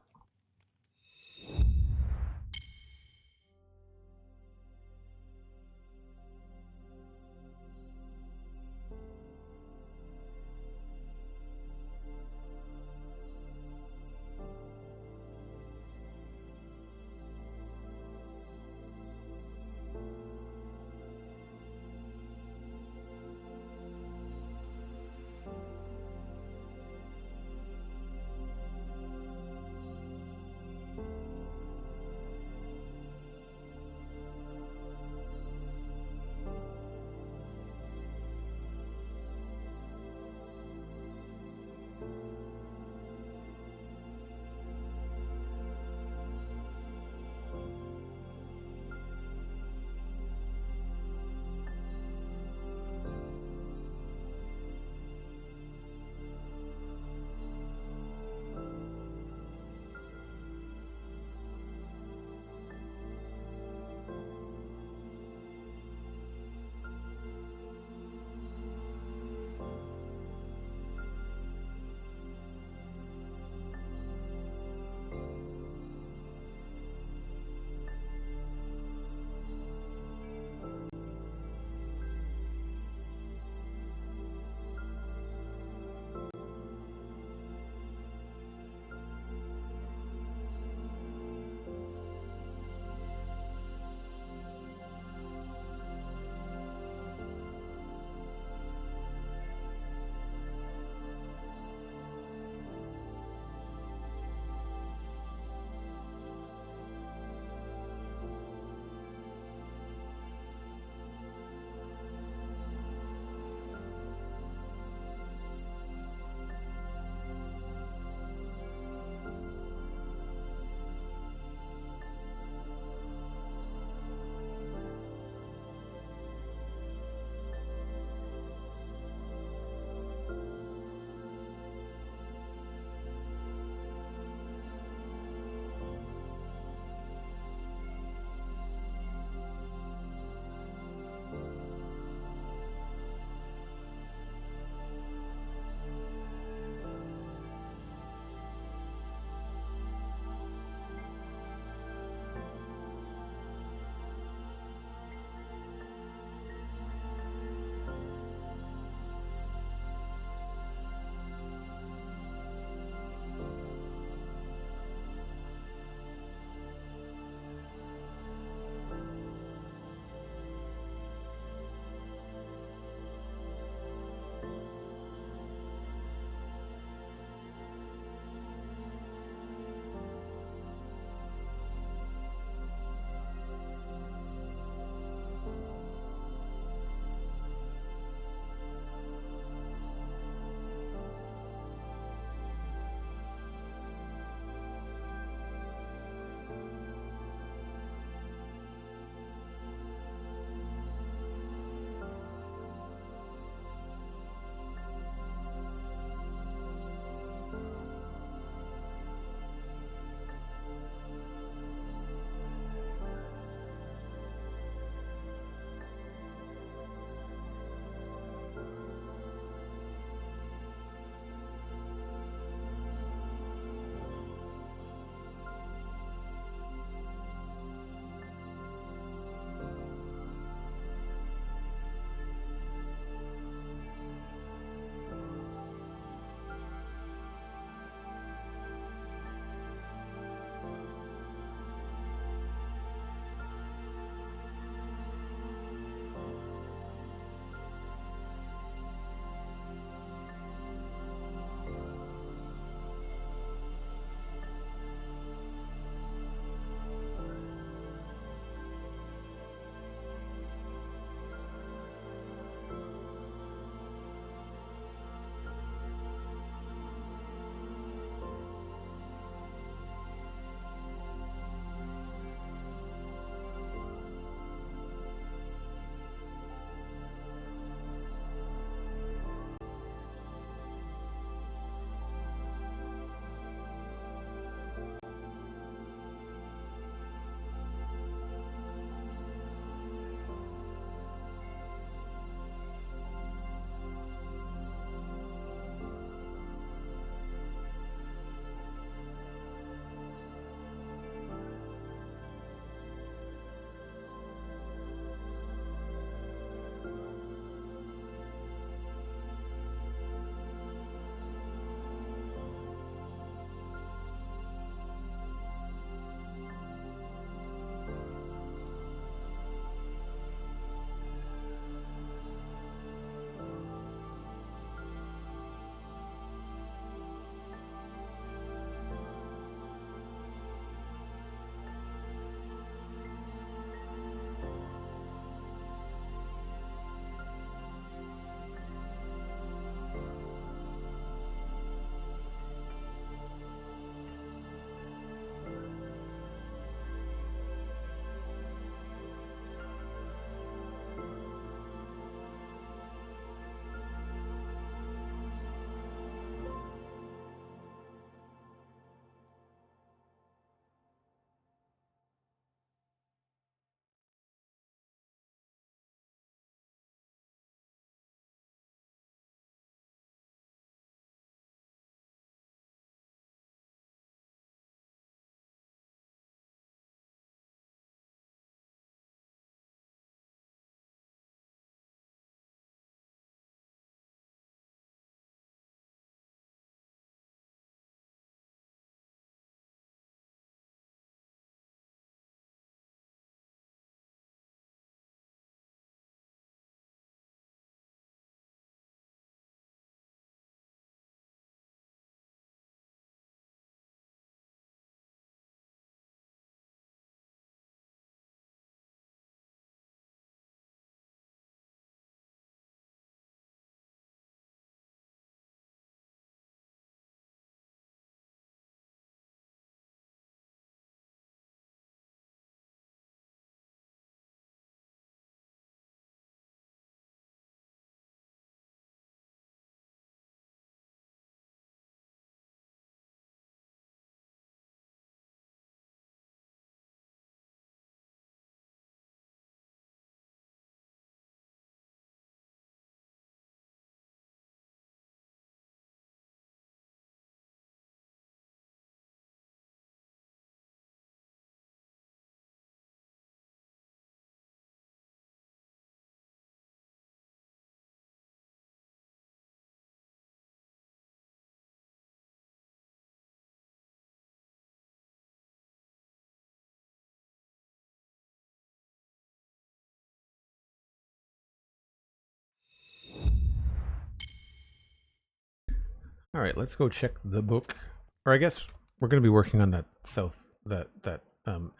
All right, let's go check the book. Or I guess we're going to be working on that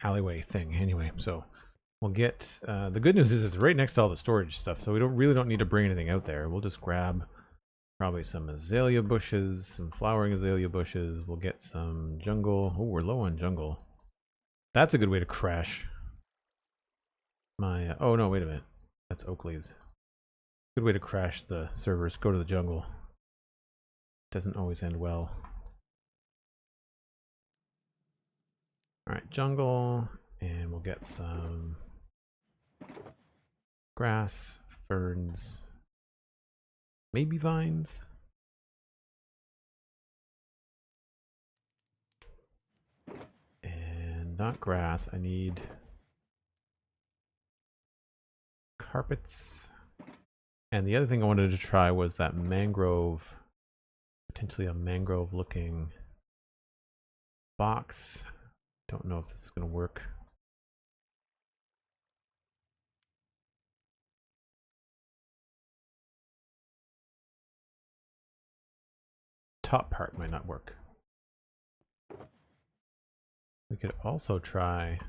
alleyway thing anyway. So we'll get, the good news is it's right next to all the storage stuff. So we really don't need to bring anything out there. We'll just grab probably some azalea bushes, some flowering azalea bushes. We'll get some jungle. Oh, we're low on jungle. That's a good way to crash my, oh no, wait a minute. That's oak leaves. Good way to crash the servers. Go to the jungle. Doesn't always end well. All right, jungle, and we'll get some grass, ferns, maybe vines. And not grass, I need carpets. And the other thing I wanted to try was that mangrove, potentially a mangrove looking box. Don't know if this is going to work. Top part might not work. We could also try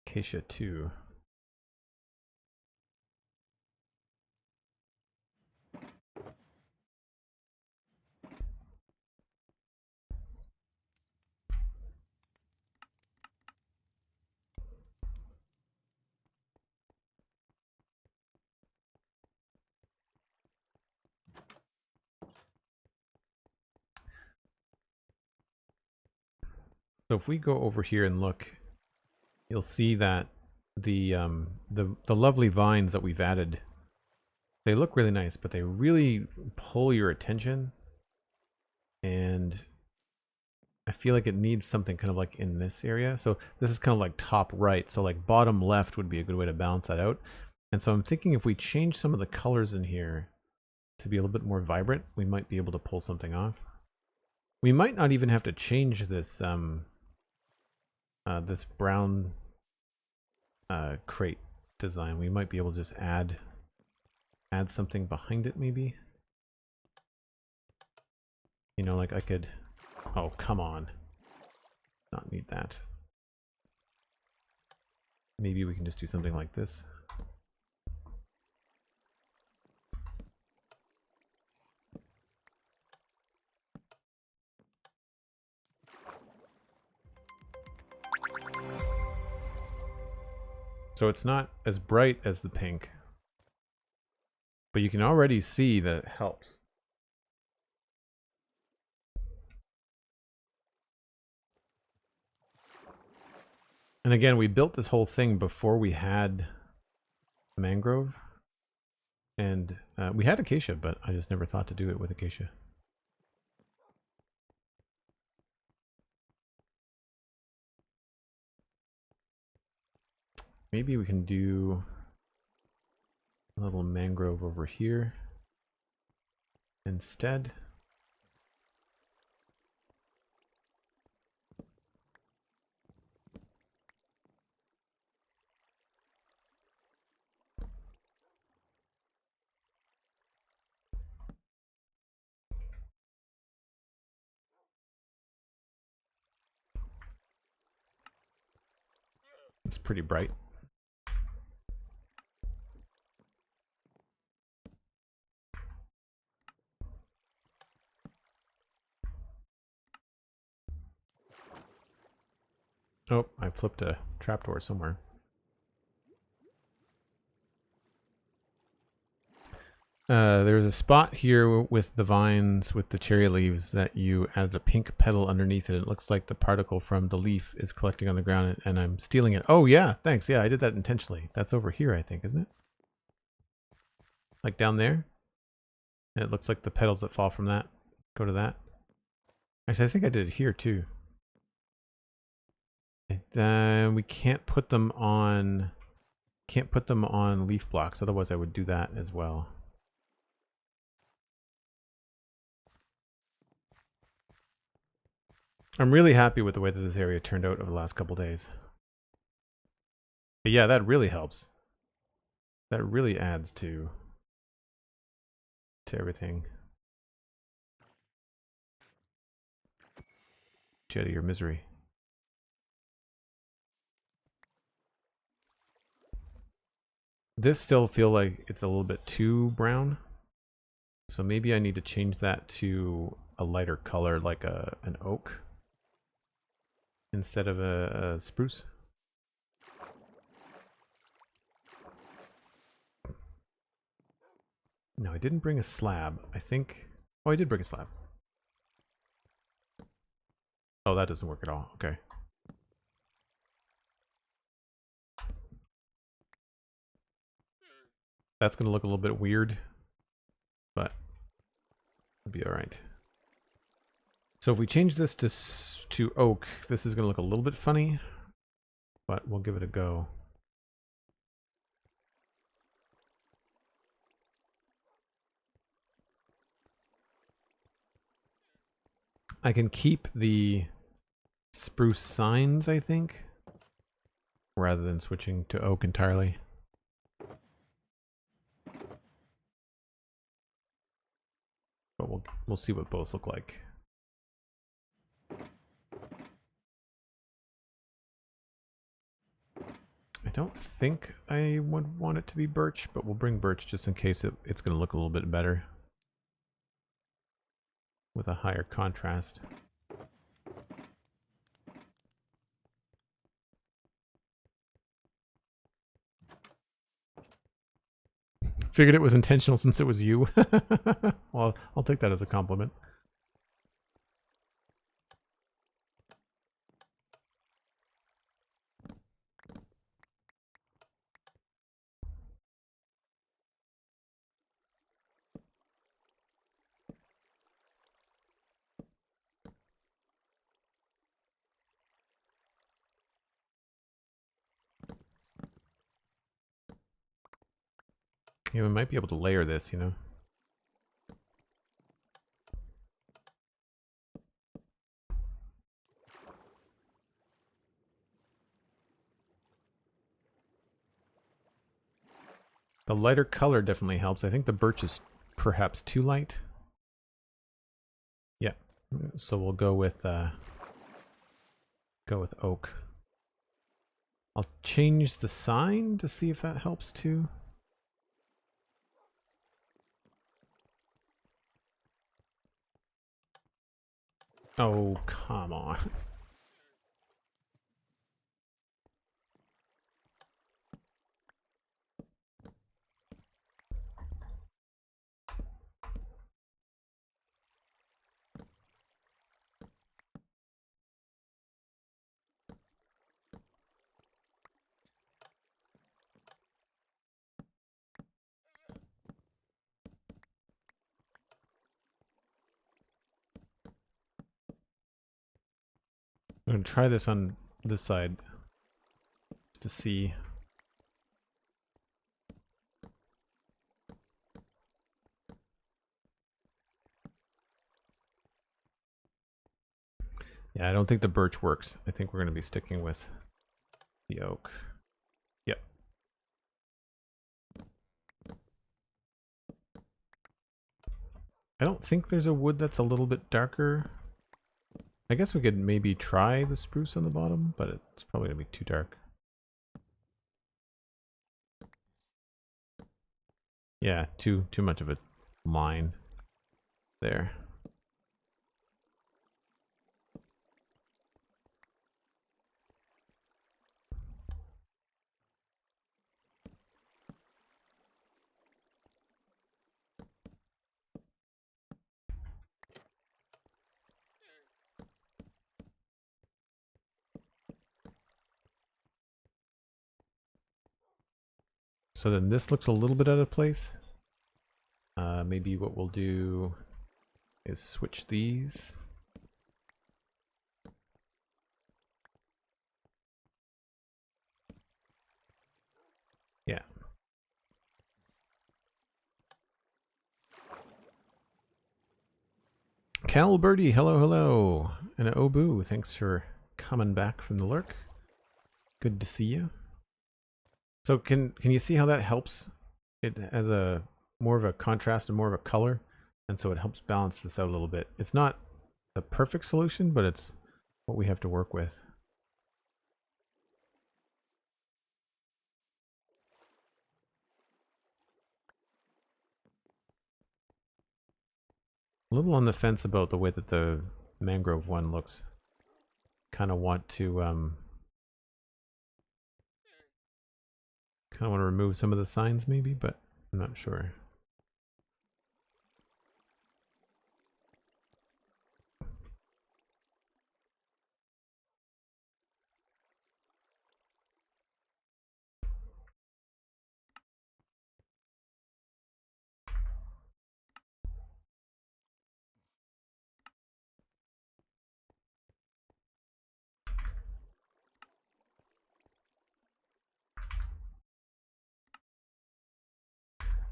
acacia 2. So if we go over here and look, you'll see that the lovely vines that we've added, they look really nice, but they really pull your attention. And I feel like it needs something kind of like in this area. So this is kind of like top right. So like bottom left would be a good way to balance that out. And so I'm thinking if we change some of the colors in here to be a little bit more vibrant, we might be able to pull something off. We might not even have to change this this brown crate design. We might be able to just add something behind it, maybe. You know, like I could, oh come on, not need that. Maybe we can just do something like this. So it's not as bright as the pink, but you can already see that it helps. And again, we built this whole thing before we had mangrove. And we had acacia, but I just never thought to do it with acacia. Maybe we can do a little mangrove over here instead. It's pretty bright. Oh, I flipped a trapdoor somewhere. There's a spot here with the vines with the cherry leaves that you added a pink petal underneath it. It looks like the particle from the leaf is collecting on the ground and I'm stealing it. Oh yeah, thanks. Yeah, I did that intentionally. That's over here, I think, isn't it? Like down there? And it looks like the petals that fall from that go to that. Actually, I think I did it here too. We can't put them on leaf blocks, otherwise I would do that as well. I'm really happy with the way that this area turned out over the last couple days. But yeah, that really helps. That really adds to everything. you out of your misery. This still feel like it's a little bit too brown. So maybe I need to change that to a lighter color, like an oak instead of a spruce. No, I didn't bring a slab. I think... Oh, I did bring a slab. Oh, that doesn't work at all. Okay. That's going to look a little bit weird, but it'll be all right. So if we change this to oak, this is going to look a little bit funny, but we'll give it a go. I can keep the spruce signs, I think, rather than switching to oak entirely. But we'll see what both look like. I don't think I would want it to be birch, but we'll bring birch just in case it's going to look a little bit better with a higher contrast. Figured it was intentional since it was you. Well, I'll take that as a compliment. Yeah, we might be able to layer this, you know. The lighter color definitely helps. I think the birch is perhaps too light. Yeah, so we'll go with oak. I'll change the sign to see if that helps too. Oh, come on. I'm going to try this on this side to see. Yeah, I don't think the birch works. I think we're going to be sticking with the oak. Yep. I don't think there's a wood that's a little bit darker. I guess we could maybe try the spruce on the bottom, but it's probably going to be too dark. Yeah, too much of a line there. So then this looks a little bit out of place. Maybe what we'll do is switch these. Yeah. Cal Birdie, hello, hello. And Obu, thanks for coming back from the lurk. Good to see you. So can you see how that helps? It has a more of a contrast and more of a color, and so it helps balance this out a little bit. It's not the perfect solution, but it's what we have to work with. A little on the fence about the way that the mangrove one looks. Kind of want to remove some of the signs maybe, but I'm not sure.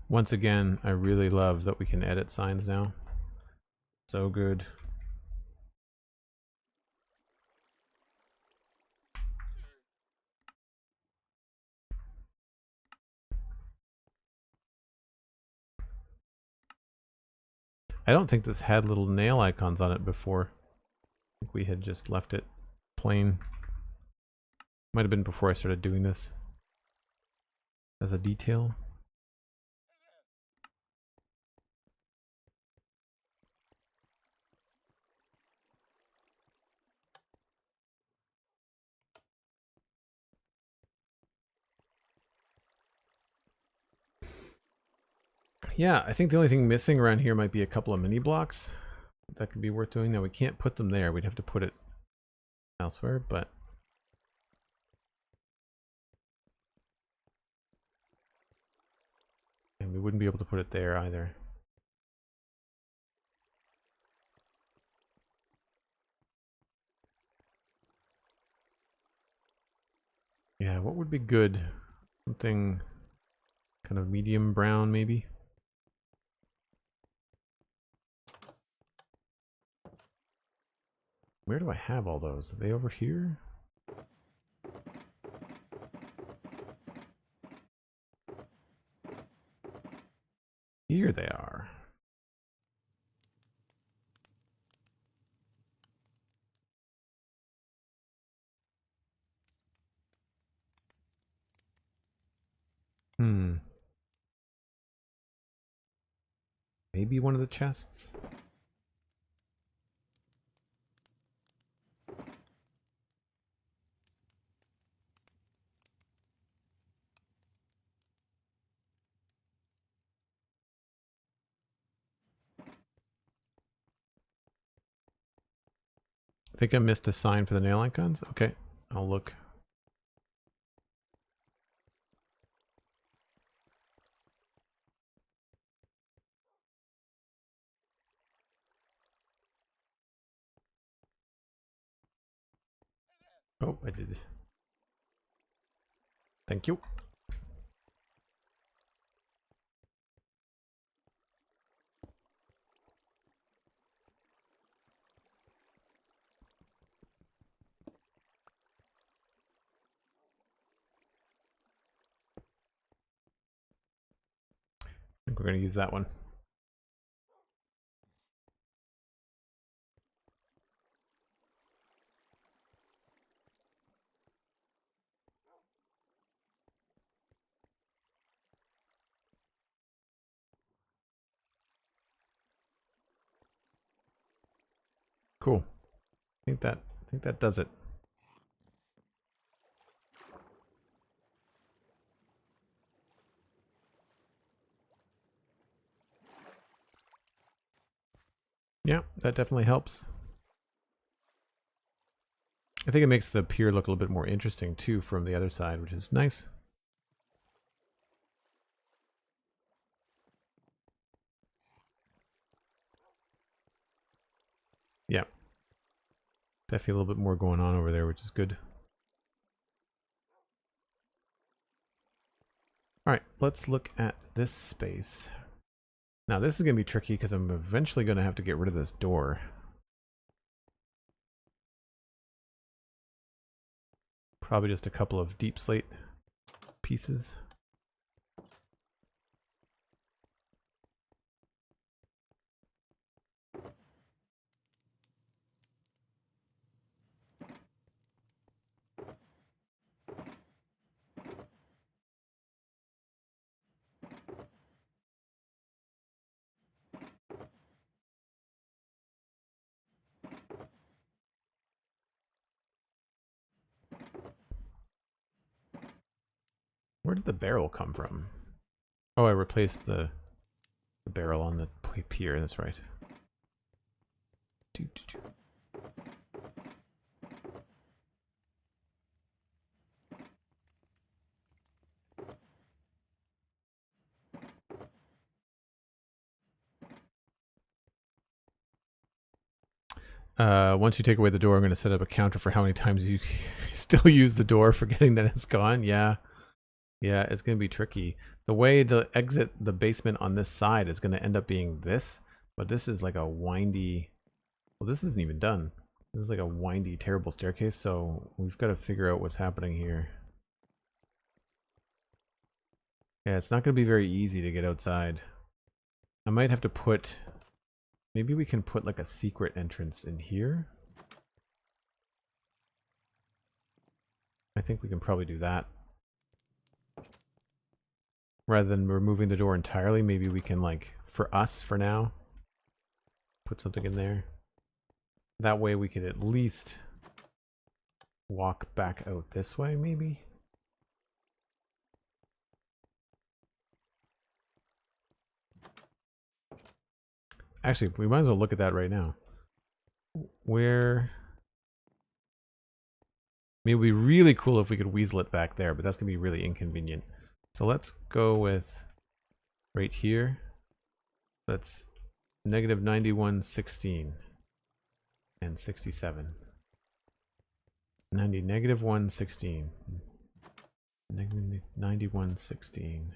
Once again, I really love that we can edit signs now. So good. I don't think this had little nail icons on it before. I think we had just left it plain. Might have been before I started doing this as a detail. Yeah, I think the only thing missing around here might be a couple of mini blocks. That could be worth doing. Now we can't put them there. We'd have to put it elsewhere, but and we wouldn't be able to put it there either. Yeah, what would be good? Something kind of medium brown maybe? Where do I have all those? Are they over here? Here they are. Maybe one of the chests? I think I missed a sign for the nail icons. Okay, I'll look. Oh, I did. Thank you. I think we're going to use that one. Cool. I think that does it. Yeah, that definitely helps. I think it makes the pier look a little bit more interesting too from the other side, which is nice. Yeah. Definitely a little bit more going on over there, which is good. Alright, let's look at this space. Now this is going to be tricky because I'm eventually going to have to get rid of this door. Probably just a couple of deep slate pieces. Where did the barrel come from? Oh, I replaced the barrel on the pier. That's right. Once you take away the door, I'm going to set up a counter for how many times you still use the door, forgetting that it's gone. Yeah. Yeah, it's going to be tricky. The way to exit the basement on this side is going to end up being this, but this is like a windy... Well, this isn't even done. This is like a windy, terrible staircase, so we've got to figure out what's happening here. Yeah, it's not going to be very easy to get outside. I might have to put... Maybe we can put like a secret entrance in here. I think we can probably do that. Rather than removing the door entirely, maybe we can, like, for us, for now, put something in there. That way we could at least walk back out this way, maybe? Actually, we might as well look at that right now. Where... I mean, it would be really cool if we could weasel it back there, but that's going to be really inconvenient. So let's go with right here. That's negative 9116 and 67. negative 116. Negative 9116.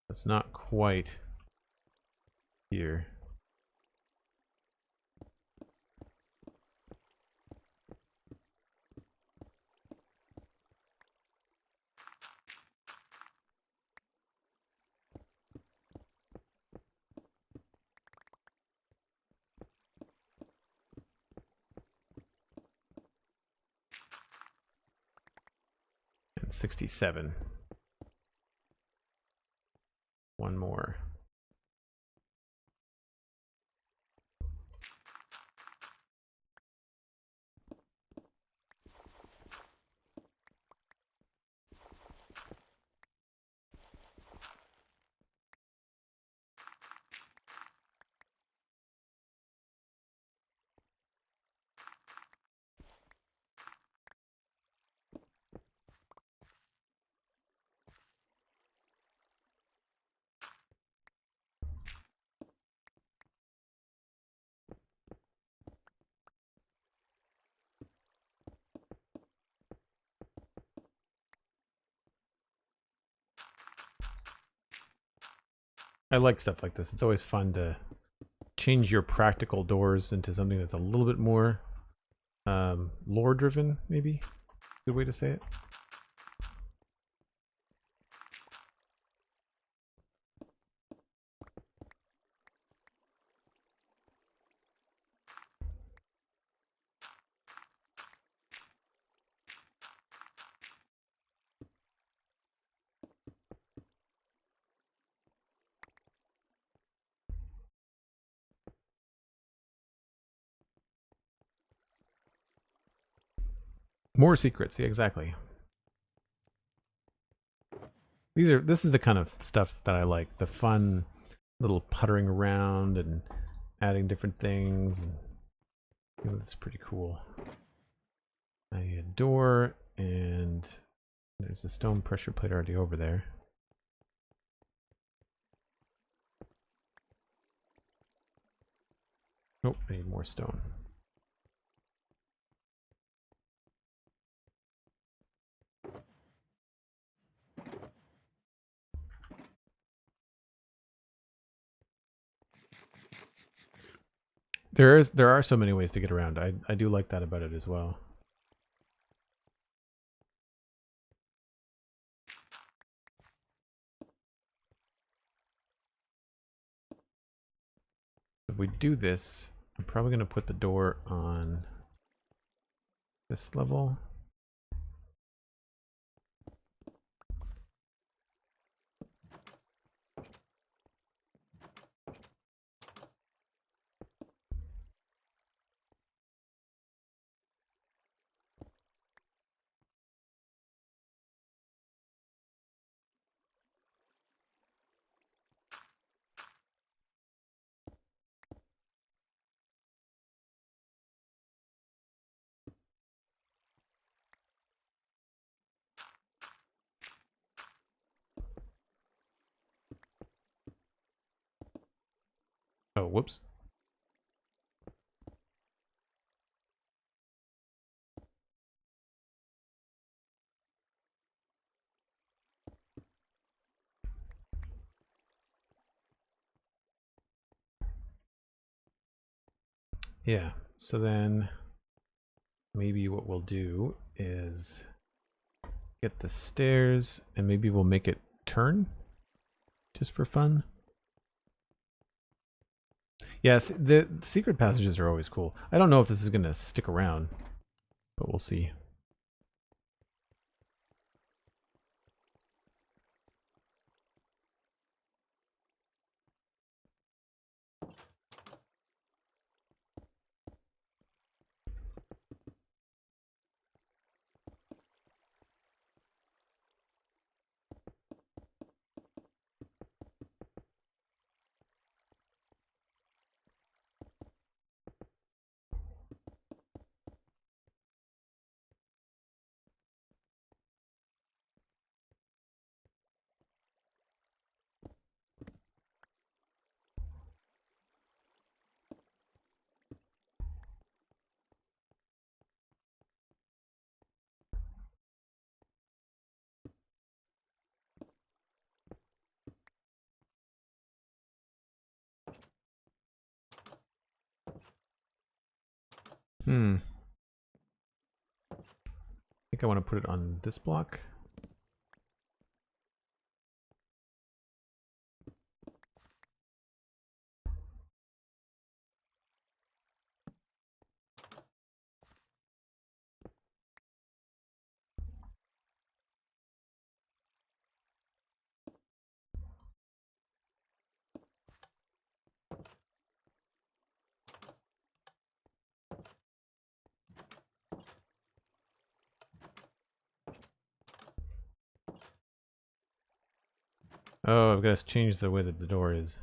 That's not quite here. And 67. One more. I like stuff like this. It's always fun to change your practical doors into something that's a little bit more lore driven, maybe? Good way to say it. More secrets, yeah, exactly. This is the kind of stuff that I like. The fun little puttering around and adding different things. And it's pretty cool. I need a door, and there's a stone pressure plate already over there. Oh, I need more stone. There are so many ways to get around. I do like that about it as well. If we do this, I'm probably going to put the door on this level. Oh, whoops. Yeah, so then maybe what we'll do is get the stairs and maybe we'll make it turn just for fun. Yes, the secret passages are always cool. I don't know if this is going to stick around, but we'll see. I think I want to put it on this block. Oh, I've got to change the way that the door is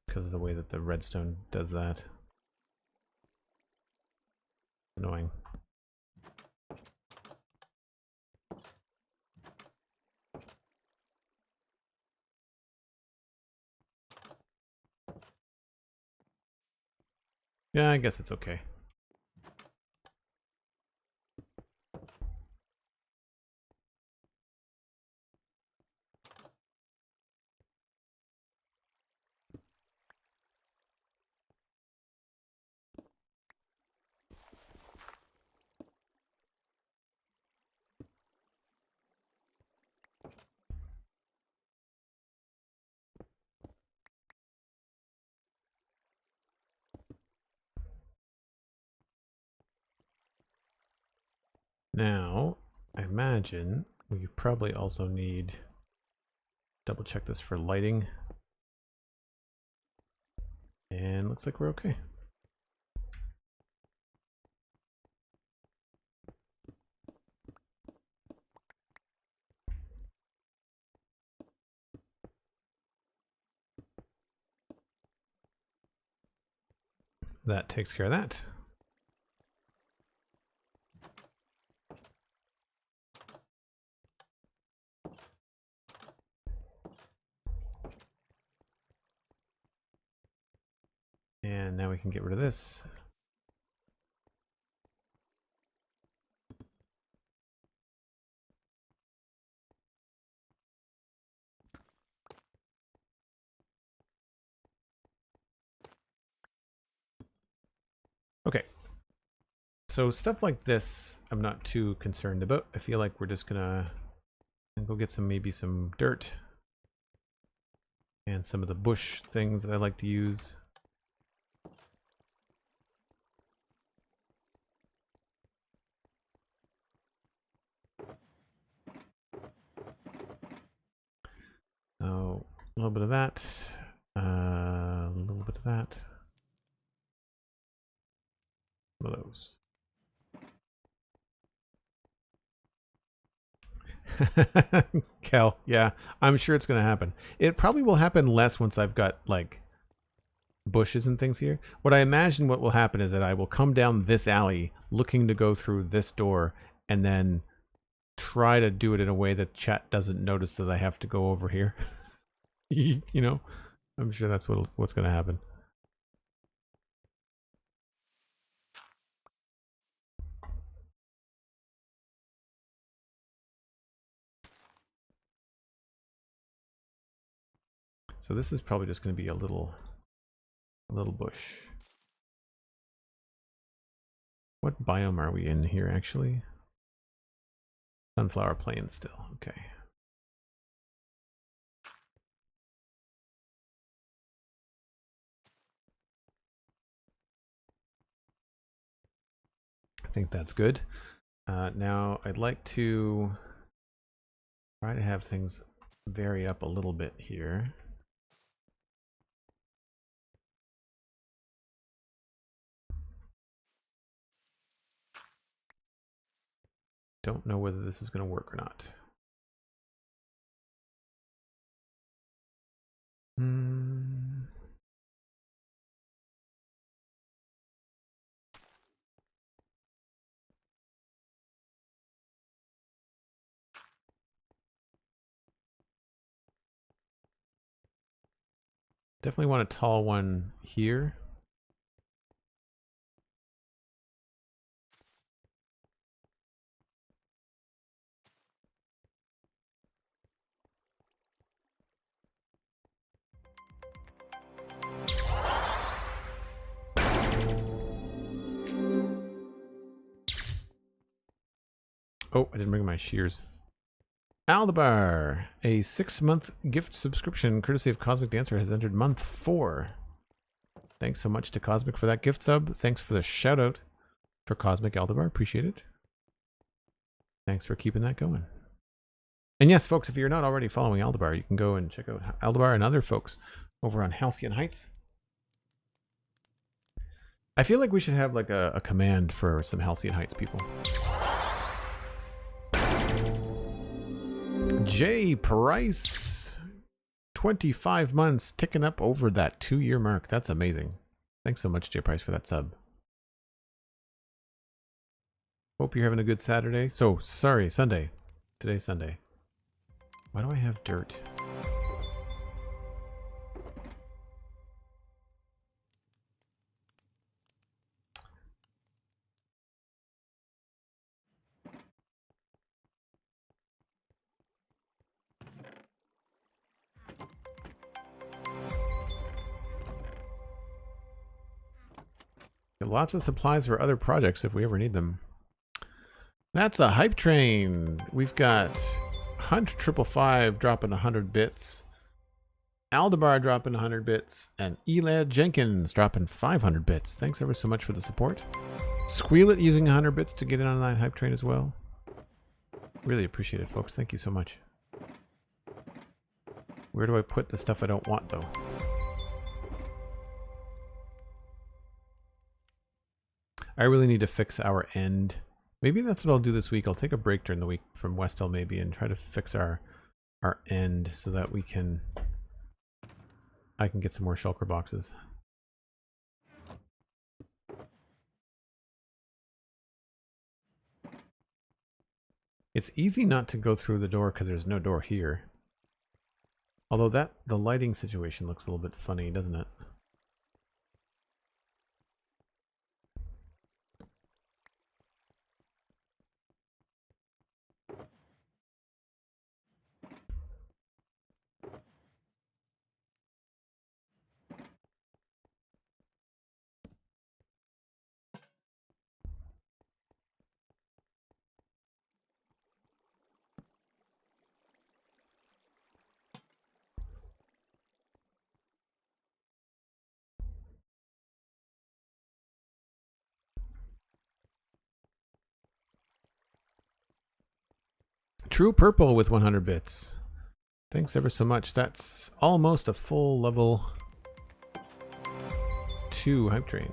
because of the way that the redstone does that. Annoying. Yeah, I guess it's okay. Now, I imagine we probably also need double check this for lighting. And looks like we're okay. That takes care of that. And now we can get rid of this. Okay. So stuff like this, I'm not too concerned about. I feel like we're just gonna go get some, maybe some dirt and some of the bush things that I like to use. So a little bit of that, a little bit of that, some of those. Kel, yeah, I'm sure it's going to happen. It probably will happen less once I've got like bushes and things here. What I imagine what will happen is that I will come down this alley looking to go through this door and then try to do it in a way that chat doesn't notice that I have to go over here. You know? I'm sure that's what's going to happen. So this is probably just going to be a little bush. What biome are we in here, actually? Sunflower plain still. Okay. I think that's good. Now I'd like to try to have things vary up a little bit here. Don't know whether this is going to work or not. Definitely want a tall one here. Oh, I didn't bring my shears. Aldebar, a 6-month gift subscription courtesy of Cosmic Dancer has entered month 4. Thanks so much to Cosmic for that gift sub. Thanks for the shout out for Cosmic Aldebar. Appreciate it. Thanks for keeping that going. And yes, folks, if you're not already following Aldebar, you can go and check out Aldebar and other folks over on Halcyon Heights. I feel like we should have like a command for some Halcyon Heights people. J Price, 25 months, ticking up over that 2-year mark. That's amazing. Thanks so much, J Price, for that sub. Hope you're having a good Saturday. So, sorry, Sunday. Today's Sunday. Why do I have dirt? Lots of supplies for other projects if we ever need them. That's a hype train. We've got Hunt 555 dropping 100 bits. Aldebar dropping 100 bits. And EladJenkins dropping 500 bits. Thanks ever so much for the support. Squeal It using 100 bits to get in on that hype train as well. Really appreciate it, folks. Thank you so much. Where do I put the stuff I don't want, though? I really need to fix our end. Maybe that's what I'll do this week. I'll take a break during the week from Westell maybe and try to fix our end so that I can get some more shulker boxes. It's easy not to go through the door because there's no door here. Although the lighting situation looks a little bit funny, doesn't it? True Purple with 100 bits. Thanks ever so much. That's almost a full level 2 hype train.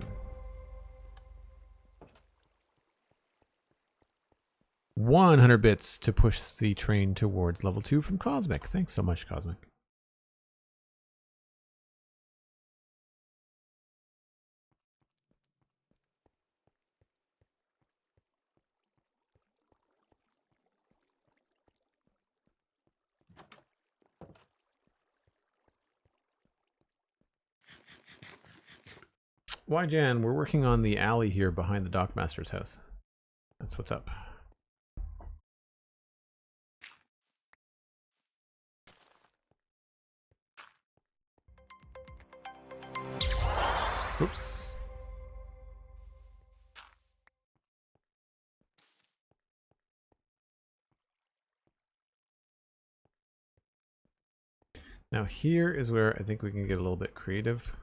100 bits to push the train towards level 2 from Cosmic. Thanks so much, Cosmic. Jan, we're working on the alley here behind the dockmaster's house. That's what's up. Oops. Now here is where I think we can get a little bit creative.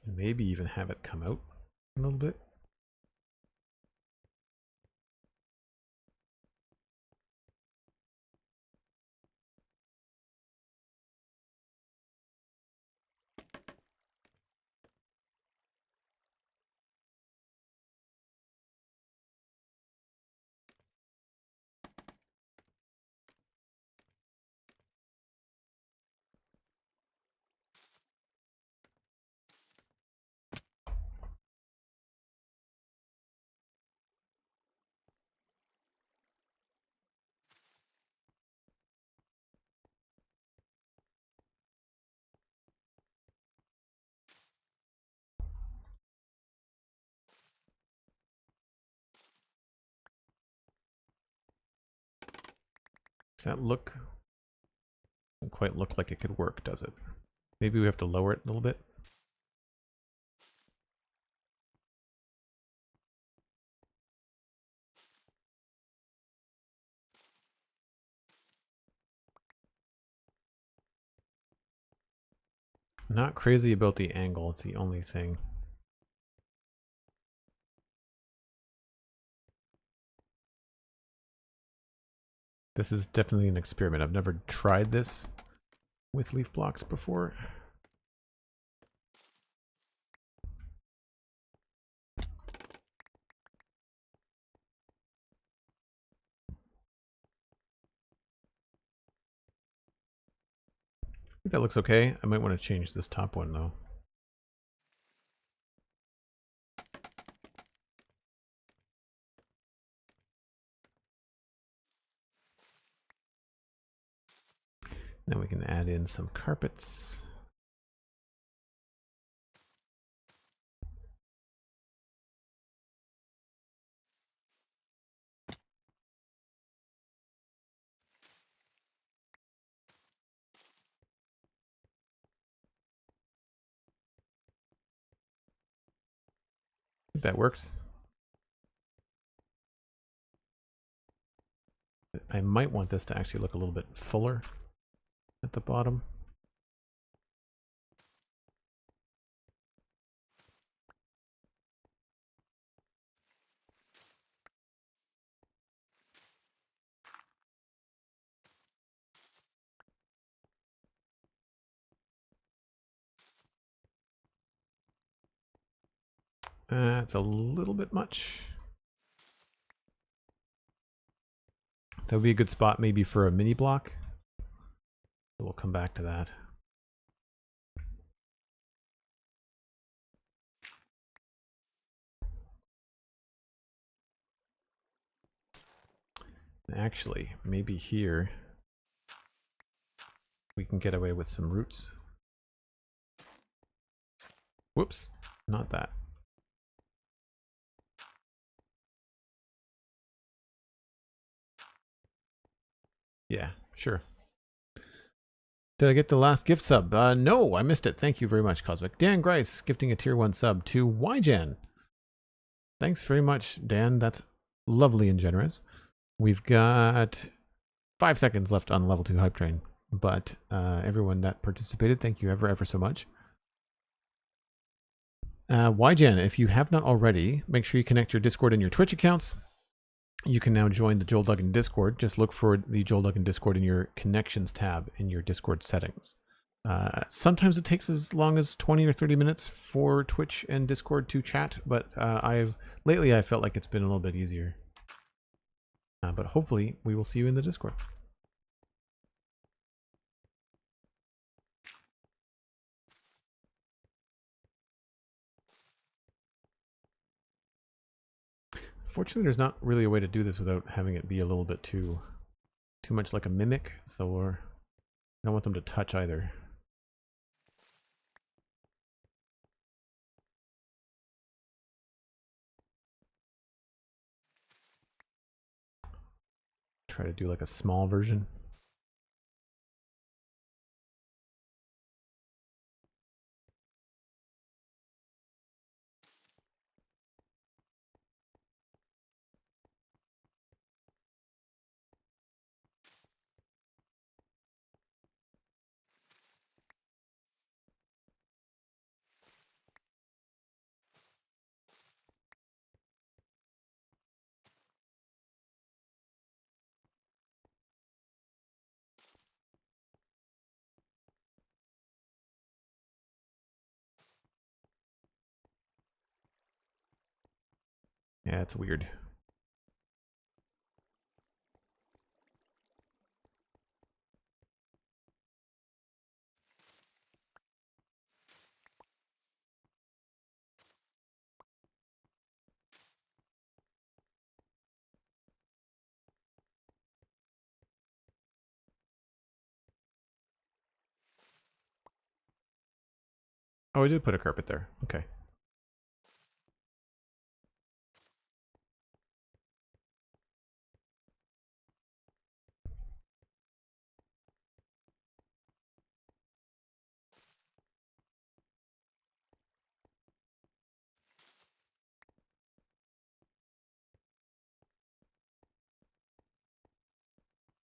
And maybe even have it come out a little bit. Does that look? Doesn't quite look like it could work, does it? Maybe we have to lower it a little bit. Not crazy about the angle, it's the only thing. This is definitely an experiment. I've never tried this with leaf blocks before. I think that looks okay. I might want to change this top one though. Then we can add in some carpets. I think that works. I might want this to actually look a little bit fuller at the bottom. It's a little bit much. That would be a good spot maybe for a mini block. We'll come back to that. Actually, maybe here we can get away with some roots. Whoops, not that. Yeah, sure. Did I get the last gift sub? No, I missed it. Thank you very much, Cosmic. Dan Grice gifting a tier 1 sub to YGen. Thanks very much, Dan. That's lovely and generous. We've got 5 seconds left on level 2 hype train, but everyone that participated, thank you ever so much. YGen, if you have not already, make sure you connect your Discord and your Twitch accounts. You can now join the Joel Duggan Discord. Just look for the Joel Duggan Discord in your connections tab in your Discord settings. Sometimes it takes as long as 20 or 30 minutes for Twitch and Discord to chat, but lately I felt like it's been a little bit easier. But hopefully we will see you in the Discord. Fortunately, there's not really a way to do this without having it be a little bit too much like a mimic, so I don't want them to touch either. Try to do like a small version. Yeah, it's weird. Oh, I did put a carpet there. Okay.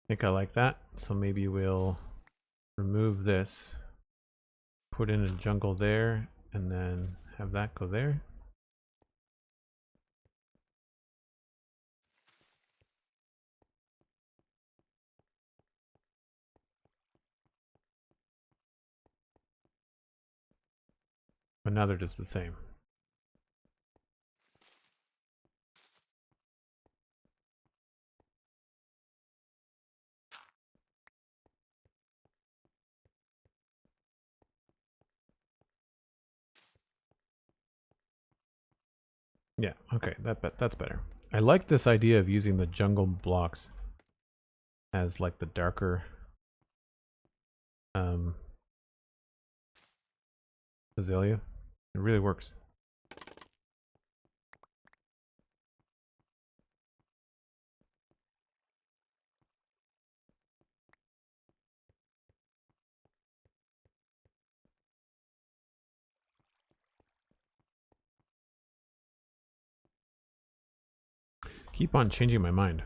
I think I like that. So maybe we'll remove this, put in a jungle there, and then have that go there. But now they're just the same. Yeah, okay, that's better. I like this idea of using the jungle blocks as like the darker azalea. It really works. Keep on changing my mind.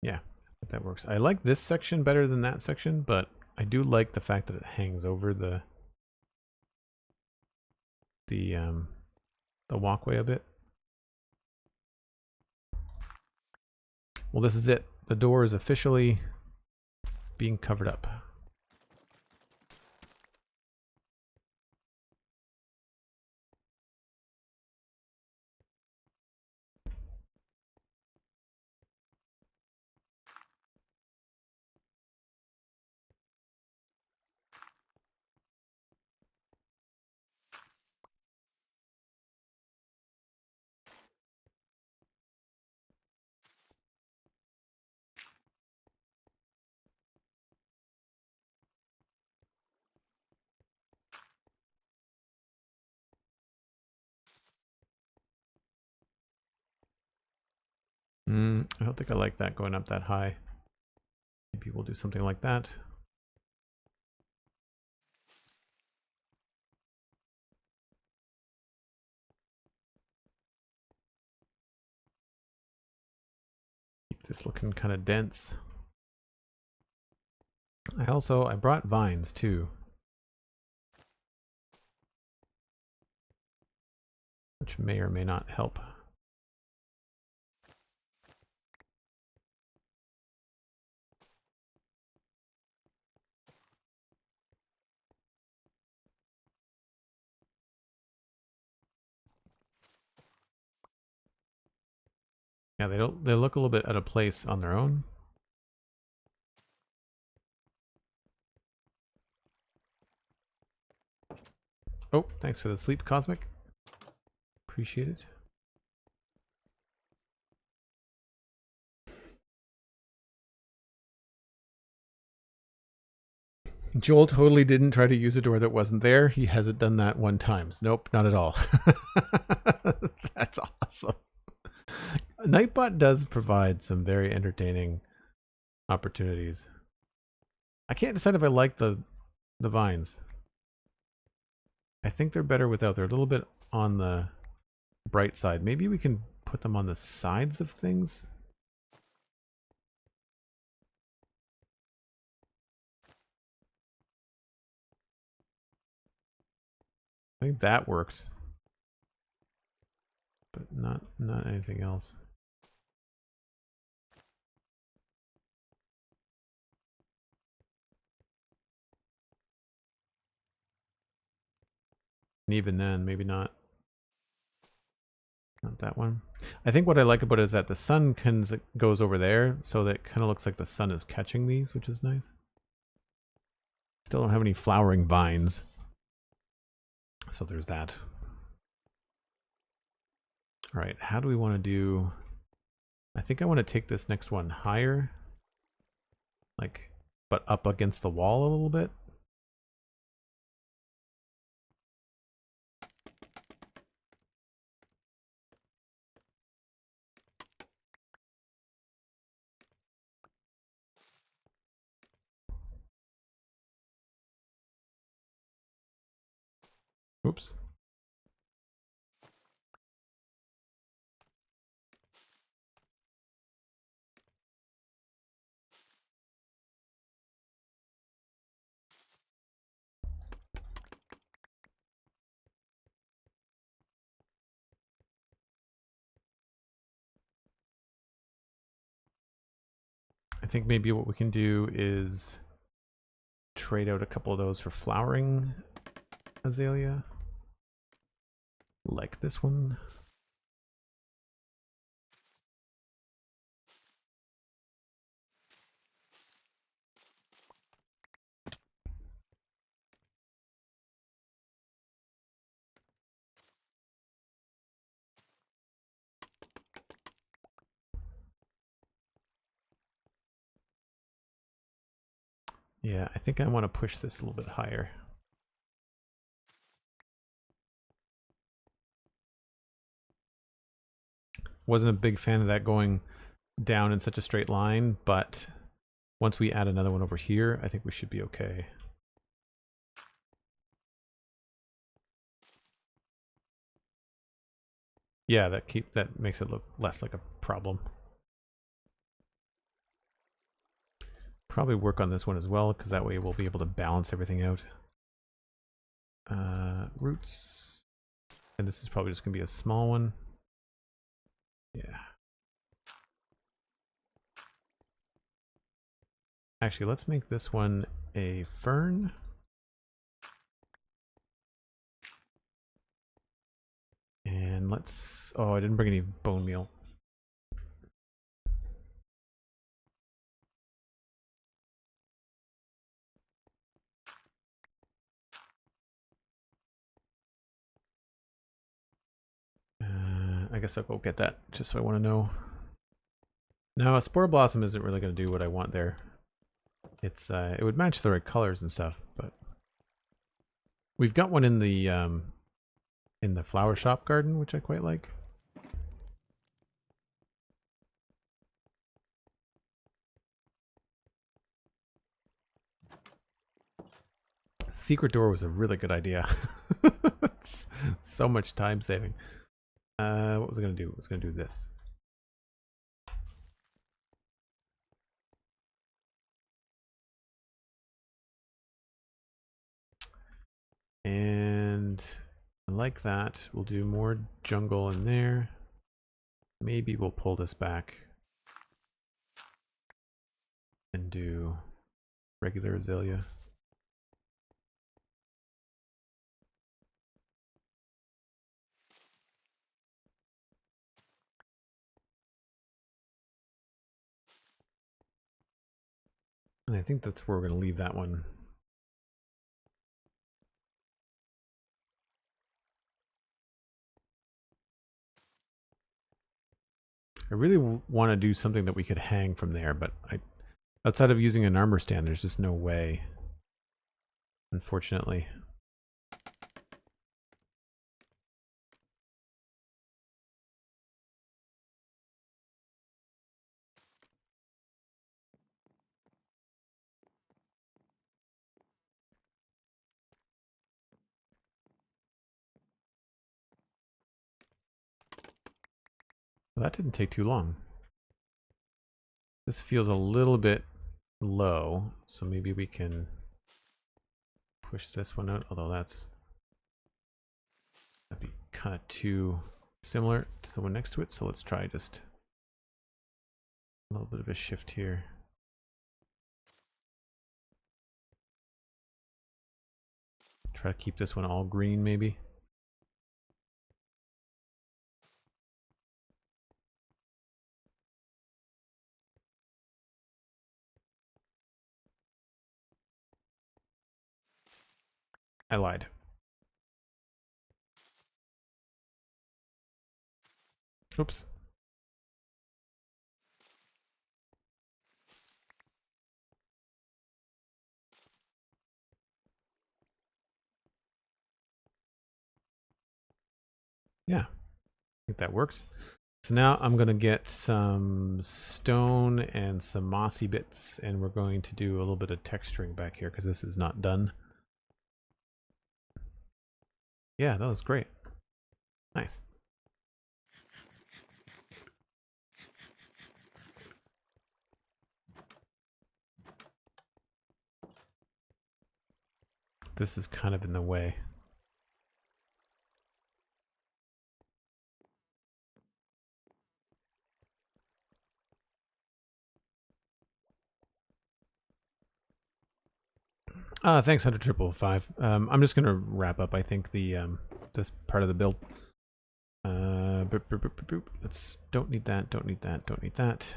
Yeah, that works. I like this section better than that section, but I do like the fact that it hangs over the walkway a bit. Well, this is it. The door is officially being covered up. I don't think I like that going up that high. Maybe we'll do something like that. Keep this looking kind of dense. I brought vines too, which may or may not help. Yeah, they look a little bit out of place on their own. Oh, thanks for the sleep, Cosmic. Appreciate it. Joel totally didn't try to use a door that wasn't there. He hasn't done that one time. Nope, not at all. That's awesome. Nightbot does provide some very entertaining opportunities. I can't decide if I like the vines. I think they're better without. They're a little bit on the bright side. Maybe we can put them on the sides of things. I think that works. But not anything else. And even then, maybe not. Not that one. I think what I like about it is that the sun goes over there, so that it kind of looks like the sun is catching these, which is nice. Still don't have any flowering vines. So there's that. All right, how do we want to do... I think I want to take this next one higher. Like, but up against the wall a little bit. Oops. I think maybe what we can do is trade out a couple of those for flowering azalea. Like this one. Yeah, I think I want to push this a little bit higher. Wasn't a big fan of that going down in such a straight line, but once we add another one over here, I think we should be okay. Yeah, that makes it look less like a problem. Probably work on this one as well, because that way we'll be able to balance everything out. Roots. And this is probably just going to be a small one. Yeah. Actually, let's make this one a fern. And let's... Oh, I didn't bring any bone meal. I guess I'll go get that, just so I want to know. No, a Spore Blossom isn't really going to do what I want there. It's it would match the right colors and stuff, but we've got one in the flower shop garden, which I quite like. Secret door was a really good idea. So much time saving. What was I going to do? I was going to do this. And like that, we'll do more jungle in there. Maybe we'll pull this back and do regular azalea. And I think that's where we're going to leave that one. I really want to do something that we could hang from there, but outside of using an armor stand, there's just no way, unfortunately. Well, that didn't take too long. This feels a little bit low, so maybe we can push this one out, although that'd be kind of too similar to the one next to it. So let's try just a little bit of a shift here. Try to keep this one all green, maybe. I lied. Oops. Yeah, I think that works. So now I'm going to get some stone and some mossy bits, and we're going to do a little bit of texturing back here because this is not done. Yeah, that was great. Nice. This is kind of in the way. Thanks, 100,555. I'm just gonna wrap up, I think, the this part of the build. Let's don't need that, don't need that, don't need that.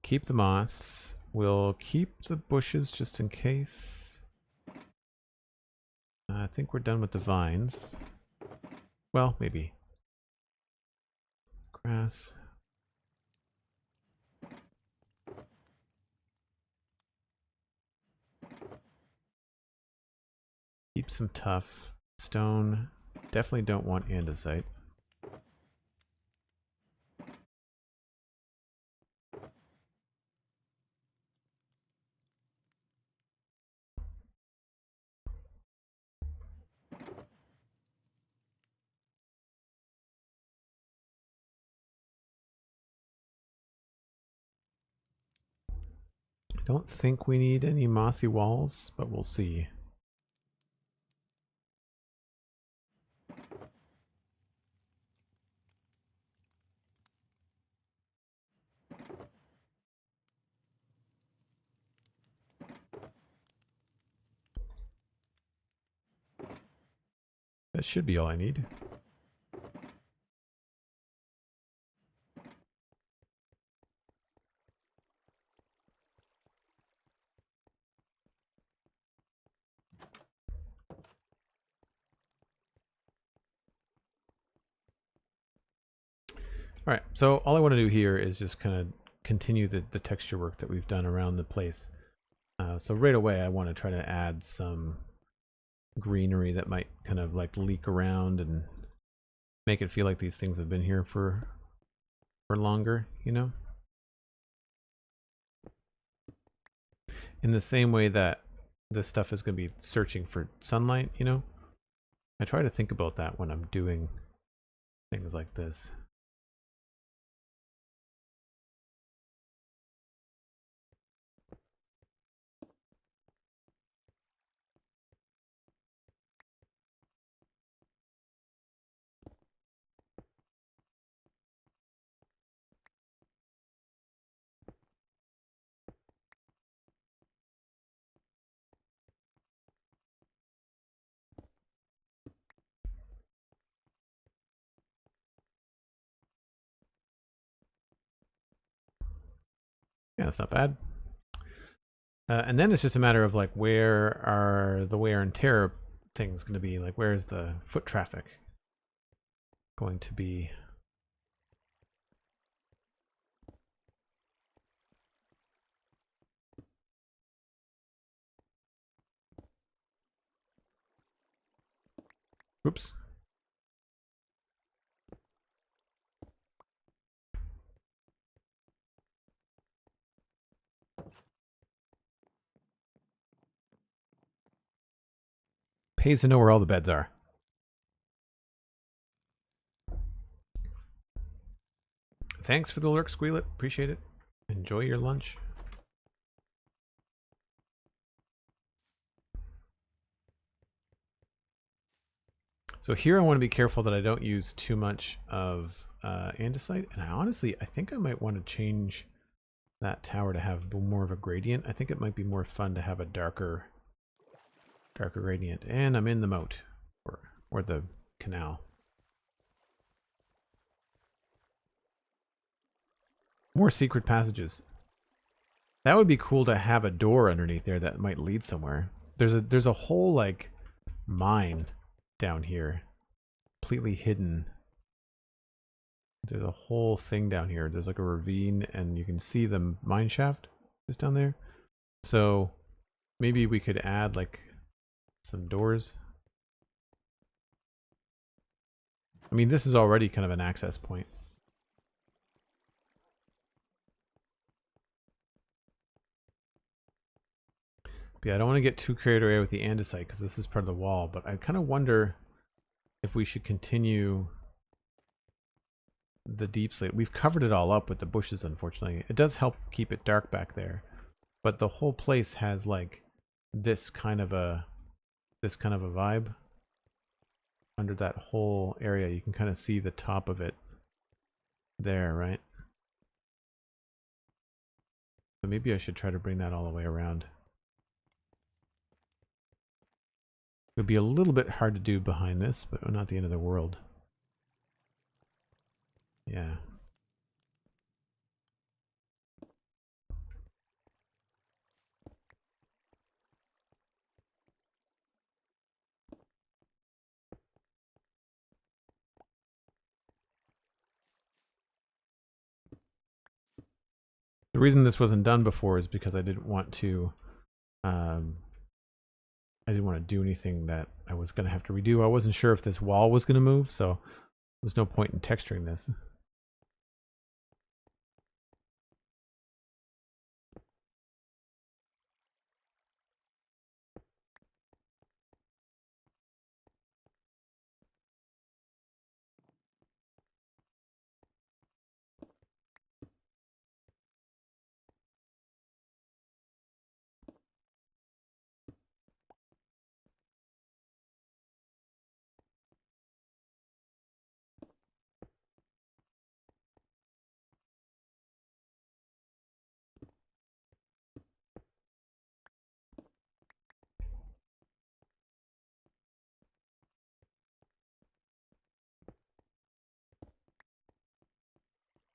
Keep the moss. We'll keep the bushes just in case. I think we're done with the vines. Well, maybe. Grass. Keep some tough stone. Definitely don't want andesite. I don't think we need any mossy walls, but we'll see. That should be all I need. All right, so all I want to do here is just kind of continue the texture work that we've done around the place. So right away, I want to try to add some greenery that might kind of like leak around and make it feel like these things have been here for longer, you know? In the same way that this stuff is going to be searching for sunlight, you know? I try to think about that when I'm doing things like this. Yeah, that's not bad. And then it's just a matter of like, where are the wear and tear things going to be? Like, where is the foot traffic going to be? Oops. Pays to know where all the beds are. Thanks for the lurk, Squealet. Appreciate it. Enjoy your lunch. So here I want to be careful that I don't use too much of andesite. And I think I might want to change that tower to have more of a gradient. I think it might be more fun to have a darker gradient. And I'm in the moat, or the canal. More secret passages. That would be cool to have a door underneath there that might lead somewhere. There's a whole like mine down here, completely hidden. There's a whole thing down here. There's like a ravine, and you can see the mine shaft just down there. So maybe we could add like some doors. I mean, this is already kind of an access point. But yeah, I don't want to get too carried away with the andesite because this is part of the wall, but I kind of wonder if we should continue the deep slate. We've covered it all up with the bushes, unfortunately. It does help keep it dark back there, but the whole place has like this kind of a vibe. Under that whole area, you can kind of see the top of it there, right? So maybe I should try to bring that all the way around. It would be a little bit hard to do behind this, but not the end of the world. Yeah. The reason this wasn't done before is because I didn't want to do anything that I was going to have to redo. I wasn't sure if this wall was going to move, so there was no point in texturing this.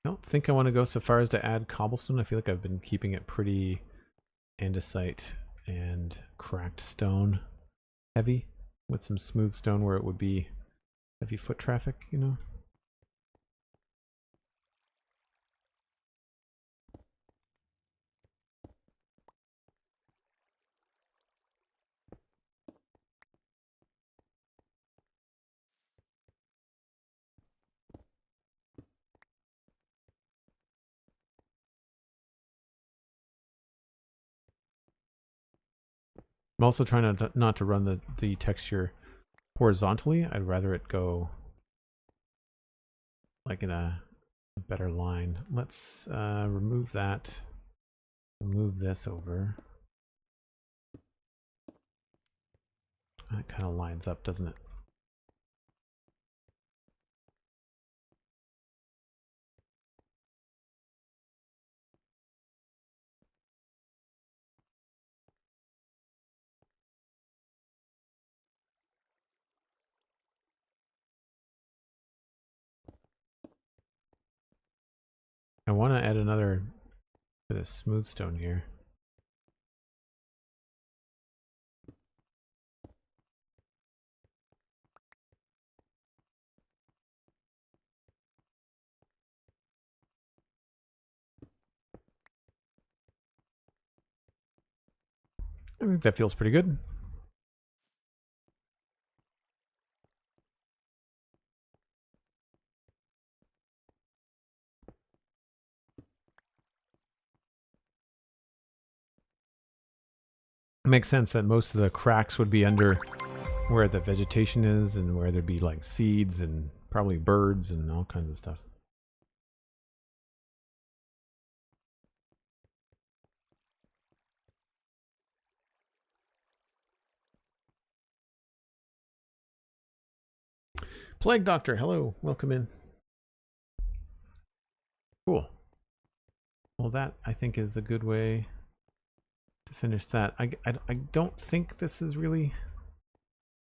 I don't think I want to go so far as to add cobblestone. I feel like I've been keeping it pretty andesite and cracked stone heavy, with some smooth stone where it would be heavy foot traffic, you know? I'm also trying not to run the texture horizontally. I'd rather it go like in a better line. Let's remove that. Move this over. That kind of lines up, doesn't it? I want to add another Bit of smooth stone here. I think that feels pretty good. It makes sense that most of the cracks would be under where the vegetation is and where there'd be like seeds and probably birds and all kinds of stuff. Plague Doctor, hello, welcome in. Cool. Well, that I think is a good way to finish that. I don't think this is really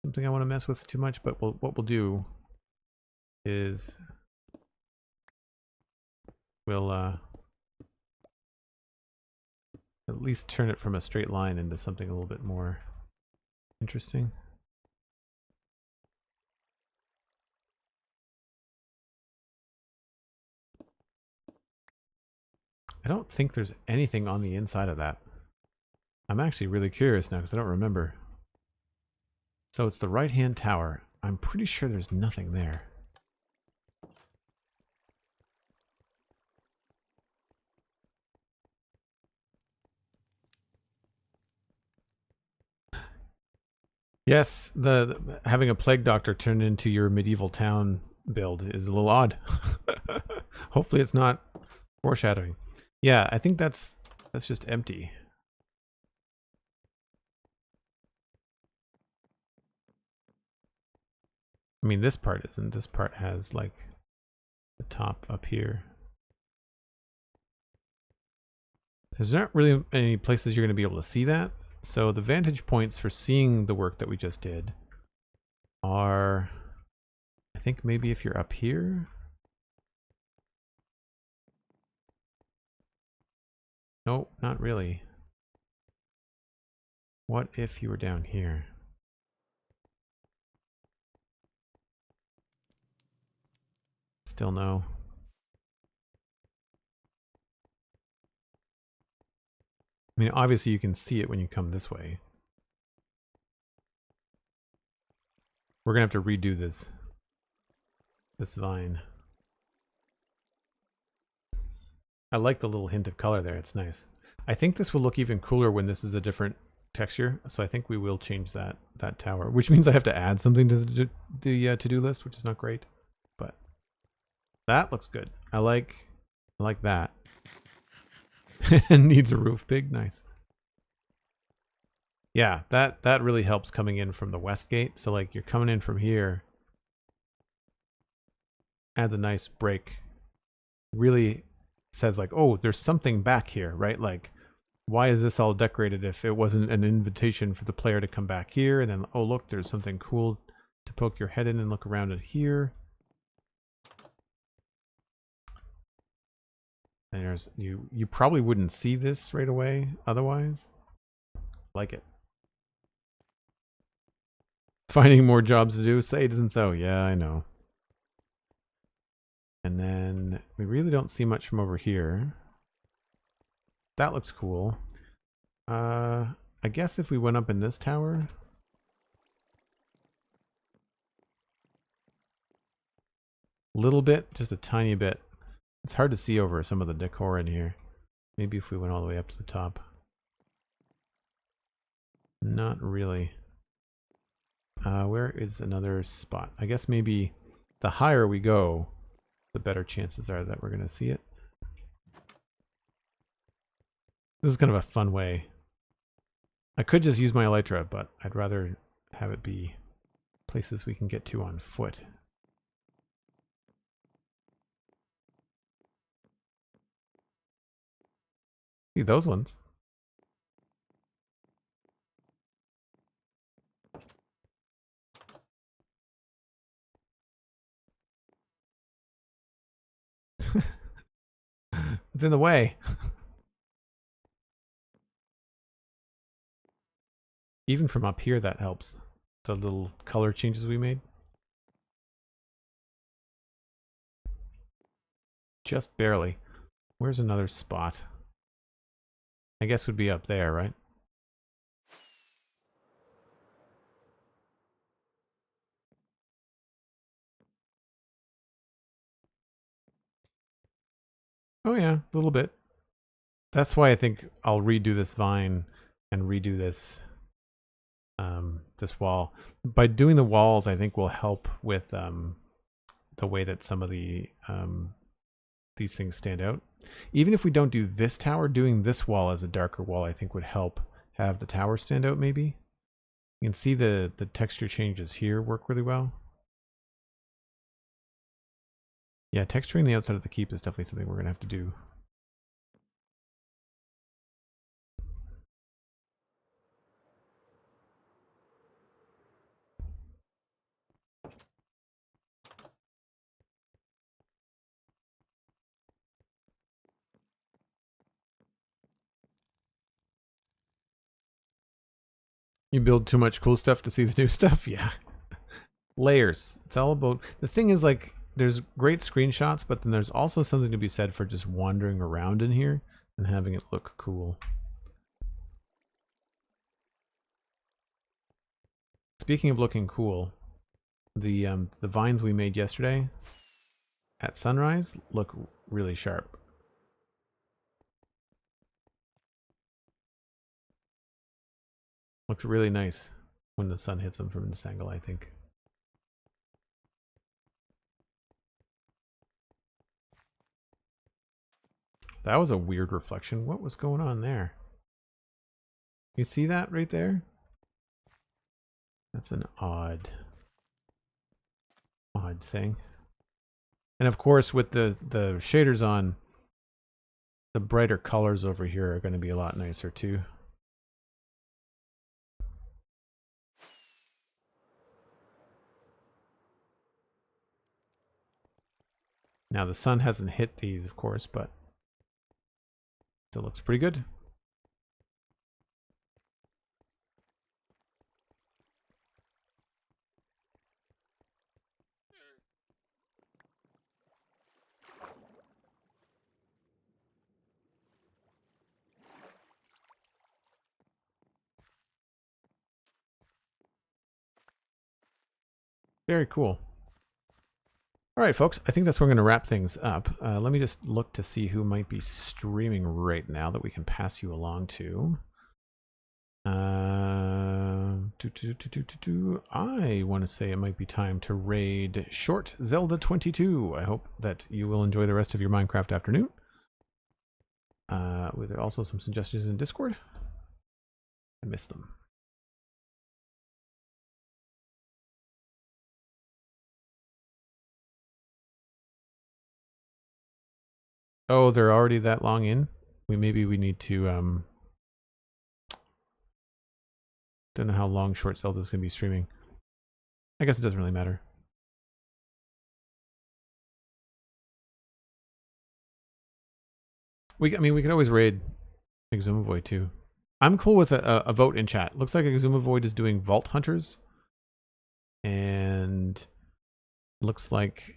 something I want to mess with too much, but what we'll do is we'll at least turn it from a straight line into something a little bit more interesting. I don't think there's anything on the inside of that. I'm actually really curious now because I don't remember. So it's the right-hand tower. I'm pretty sure there's nothing there. Yes, the having a plague doctor turn into your medieval town build is a little odd. Hopefully it's not foreshadowing. Yeah, I think that's just empty. I mean, this part isn't. This part has like the top up here. There's not really any places you're going to be able to see that. So the vantage points for seeing the work that we just did are, I think maybe if you're up here. Nope, not really. What if you were down here? Still no. I mean, obviously you can see it when you come this way. We're gonna have to redo this vine. I like the little hint of color there. It's nice. I think this will look even cooler when this is a different texture. So I think we will change that tower, which means I have to add something to the to-do list, which is not great. But that looks good. I like that. Needs a roof. Big, nice. Yeah, that really helps coming in from the west gate. So like you're coming in from here, adds a nice break. Really says like, oh, there's something back here, right? Like, why is this all decorated if it wasn't an invitation for the player to come back here? And then, oh look, there's something cool to poke your head in and look around at here. And there's you probably wouldn't see this right away otherwise. Like it. Finding more jobs to do. Say it isn't so. Yeah, I know. And then we really don't see much from over here. That looks cool. I guess if we went up in this tower. Little bit, just a tiny bit. It's hard to see over some of the decor in here. Maybe if we went all the way up to the top. Not really. Where is another spot? I guess maybe the higher we go, the better chances are that we're going to see it. This is kind of a fun way. I could just use my elytra, but I'd rather have it be places we can get to on foot. See those ones. It's in the way. Even from up here, that helps. The little color changes we made. Just barely. Where's another spot? I guess would be up there, right? Oh yeah, a little bit. That's why I think I'll redo this vine and redo this this wall. By doing the walls, I think will help with the way that some of the these things stand out. Even if we don't do this tower, doing this wall as a darker wall, I think would help have the tower stand out maybe. You can see the texture changes here work really well. Yeah, texturing the outside of the keep is definitely something we're going to have to do. You build too much cool stuff to see the new stuff? Yeah. Layers. It's all about... The thing is, like, there's great screenshots, but then there's also something to be said for just wandering around in here and having it look cool. Speaking of looking cool, the vines we made yesterday at sunrise look really sharp. Looks really nice when the sun hits them from this angle, I think. That was a weird reflection. What was going on there? You see that right there? That's an odd thing. And of course, with the shaders on, the brighter colors over here are going to be a lot nicer too. Now the sun hasn't hit these, of course, but still looks pretty good. Very cool. All right, folks, I think that's where I'm going to wrap things up. Let me just look to see who might be streaming right now that we can pass you along to. I want to say it might be time to raid Short Zelda 22. I hope that you will enjoy the rest of your Minecraft afternoon. With also some suggestions in Discord. I missed them. Oh, they're already that long in? Maybe we need to don't know how long Short Zelda is going to be streaming. I guess it doesn't really matter. We could always raid Exumavoid too. I'm cool with a vote in chat. Looks like Exumavoid is doing Vault Hunters. And looks like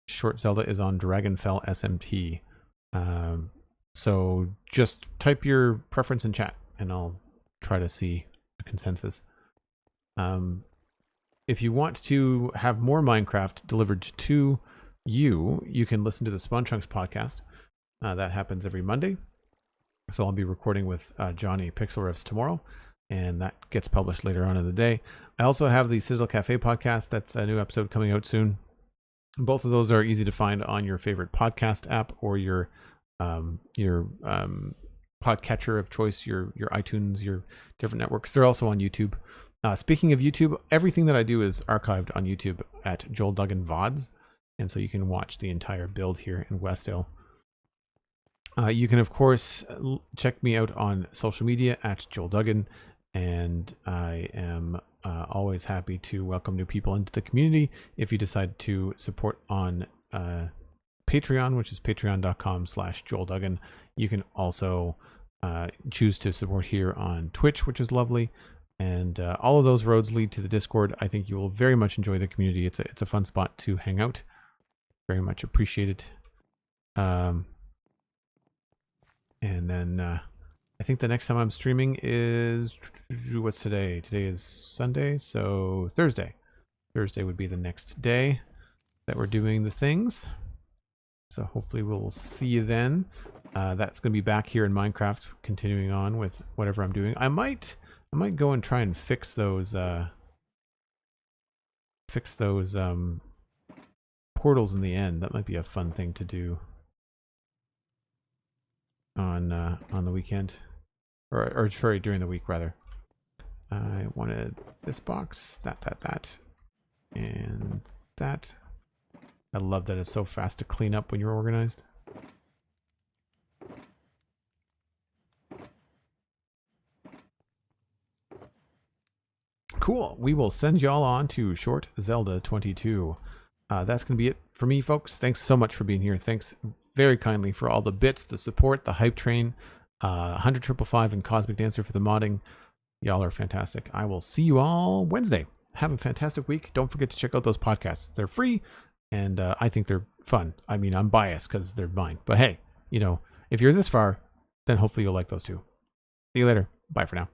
Short Zelda is on Dragonfell SMT. So just type your preference in chat and I'll try to see a consensus. If you want to have more Minecraft delivered to you, you can listen to the Spawn Chunks podcast. That happens every Monday. So I'll be recording with Johnny Pixel Riffs tomorrow, and that gets published later on in the day. I also have the Citadel Cafe podcast. That's a new episode coming out soon. Both of those are easy to find on your favorite podcast app or your podcatcher of choice, your iTunes, your different networks. They're also on YouTube. Speaking of YouTube, everything that I do is archived on YouTube at Joel Duggan VODs, and so you can watch the entire build here in Westhill. You can, of course, check me out on social media at Joel Duggan, and I am always happy to welcome new people into the community. If you decide to support on Patreon, which is patreon.com/JoelDuggan, you can also choose to support here on Twitch, which is lovely. And all of those roads lead to the Discord. I think you will very much enjoy the community. It's a fun spot to hang out. Very much appreciate it. And then I think the next time I'm streaming is, what's today? Today is Sunday, so Thursday. Thursday would be the next day that we're doing the things. So hopefully we'll see you then. That's going to be back here in Minecraft, continuing on with whatever I'm doing. I might go and try and fix those portals in the end. That might be a fun thing to do on the weekend, or sorry, during the week rather. I wanted this box, that, and that. I love that it's so fast to clean up when you're organized. Cool. We will send y'all on to Short Zelda 22. That's going to be it for me, folks. Thanks so much for being here. Thanks very kindly for all the bits, the support, the hype train, 100,555 and Cosmic Dancer for the modding. Y'all are fantastic. I will see you all Wednesday. Have a fantastic week. Don't forget to check out those podcasts. They're free, and I think they're fun. I mean, I'm biased because they're mine. But hey, you know, if you're this far, then hopefully you'll like those too. See you later. Bye for now.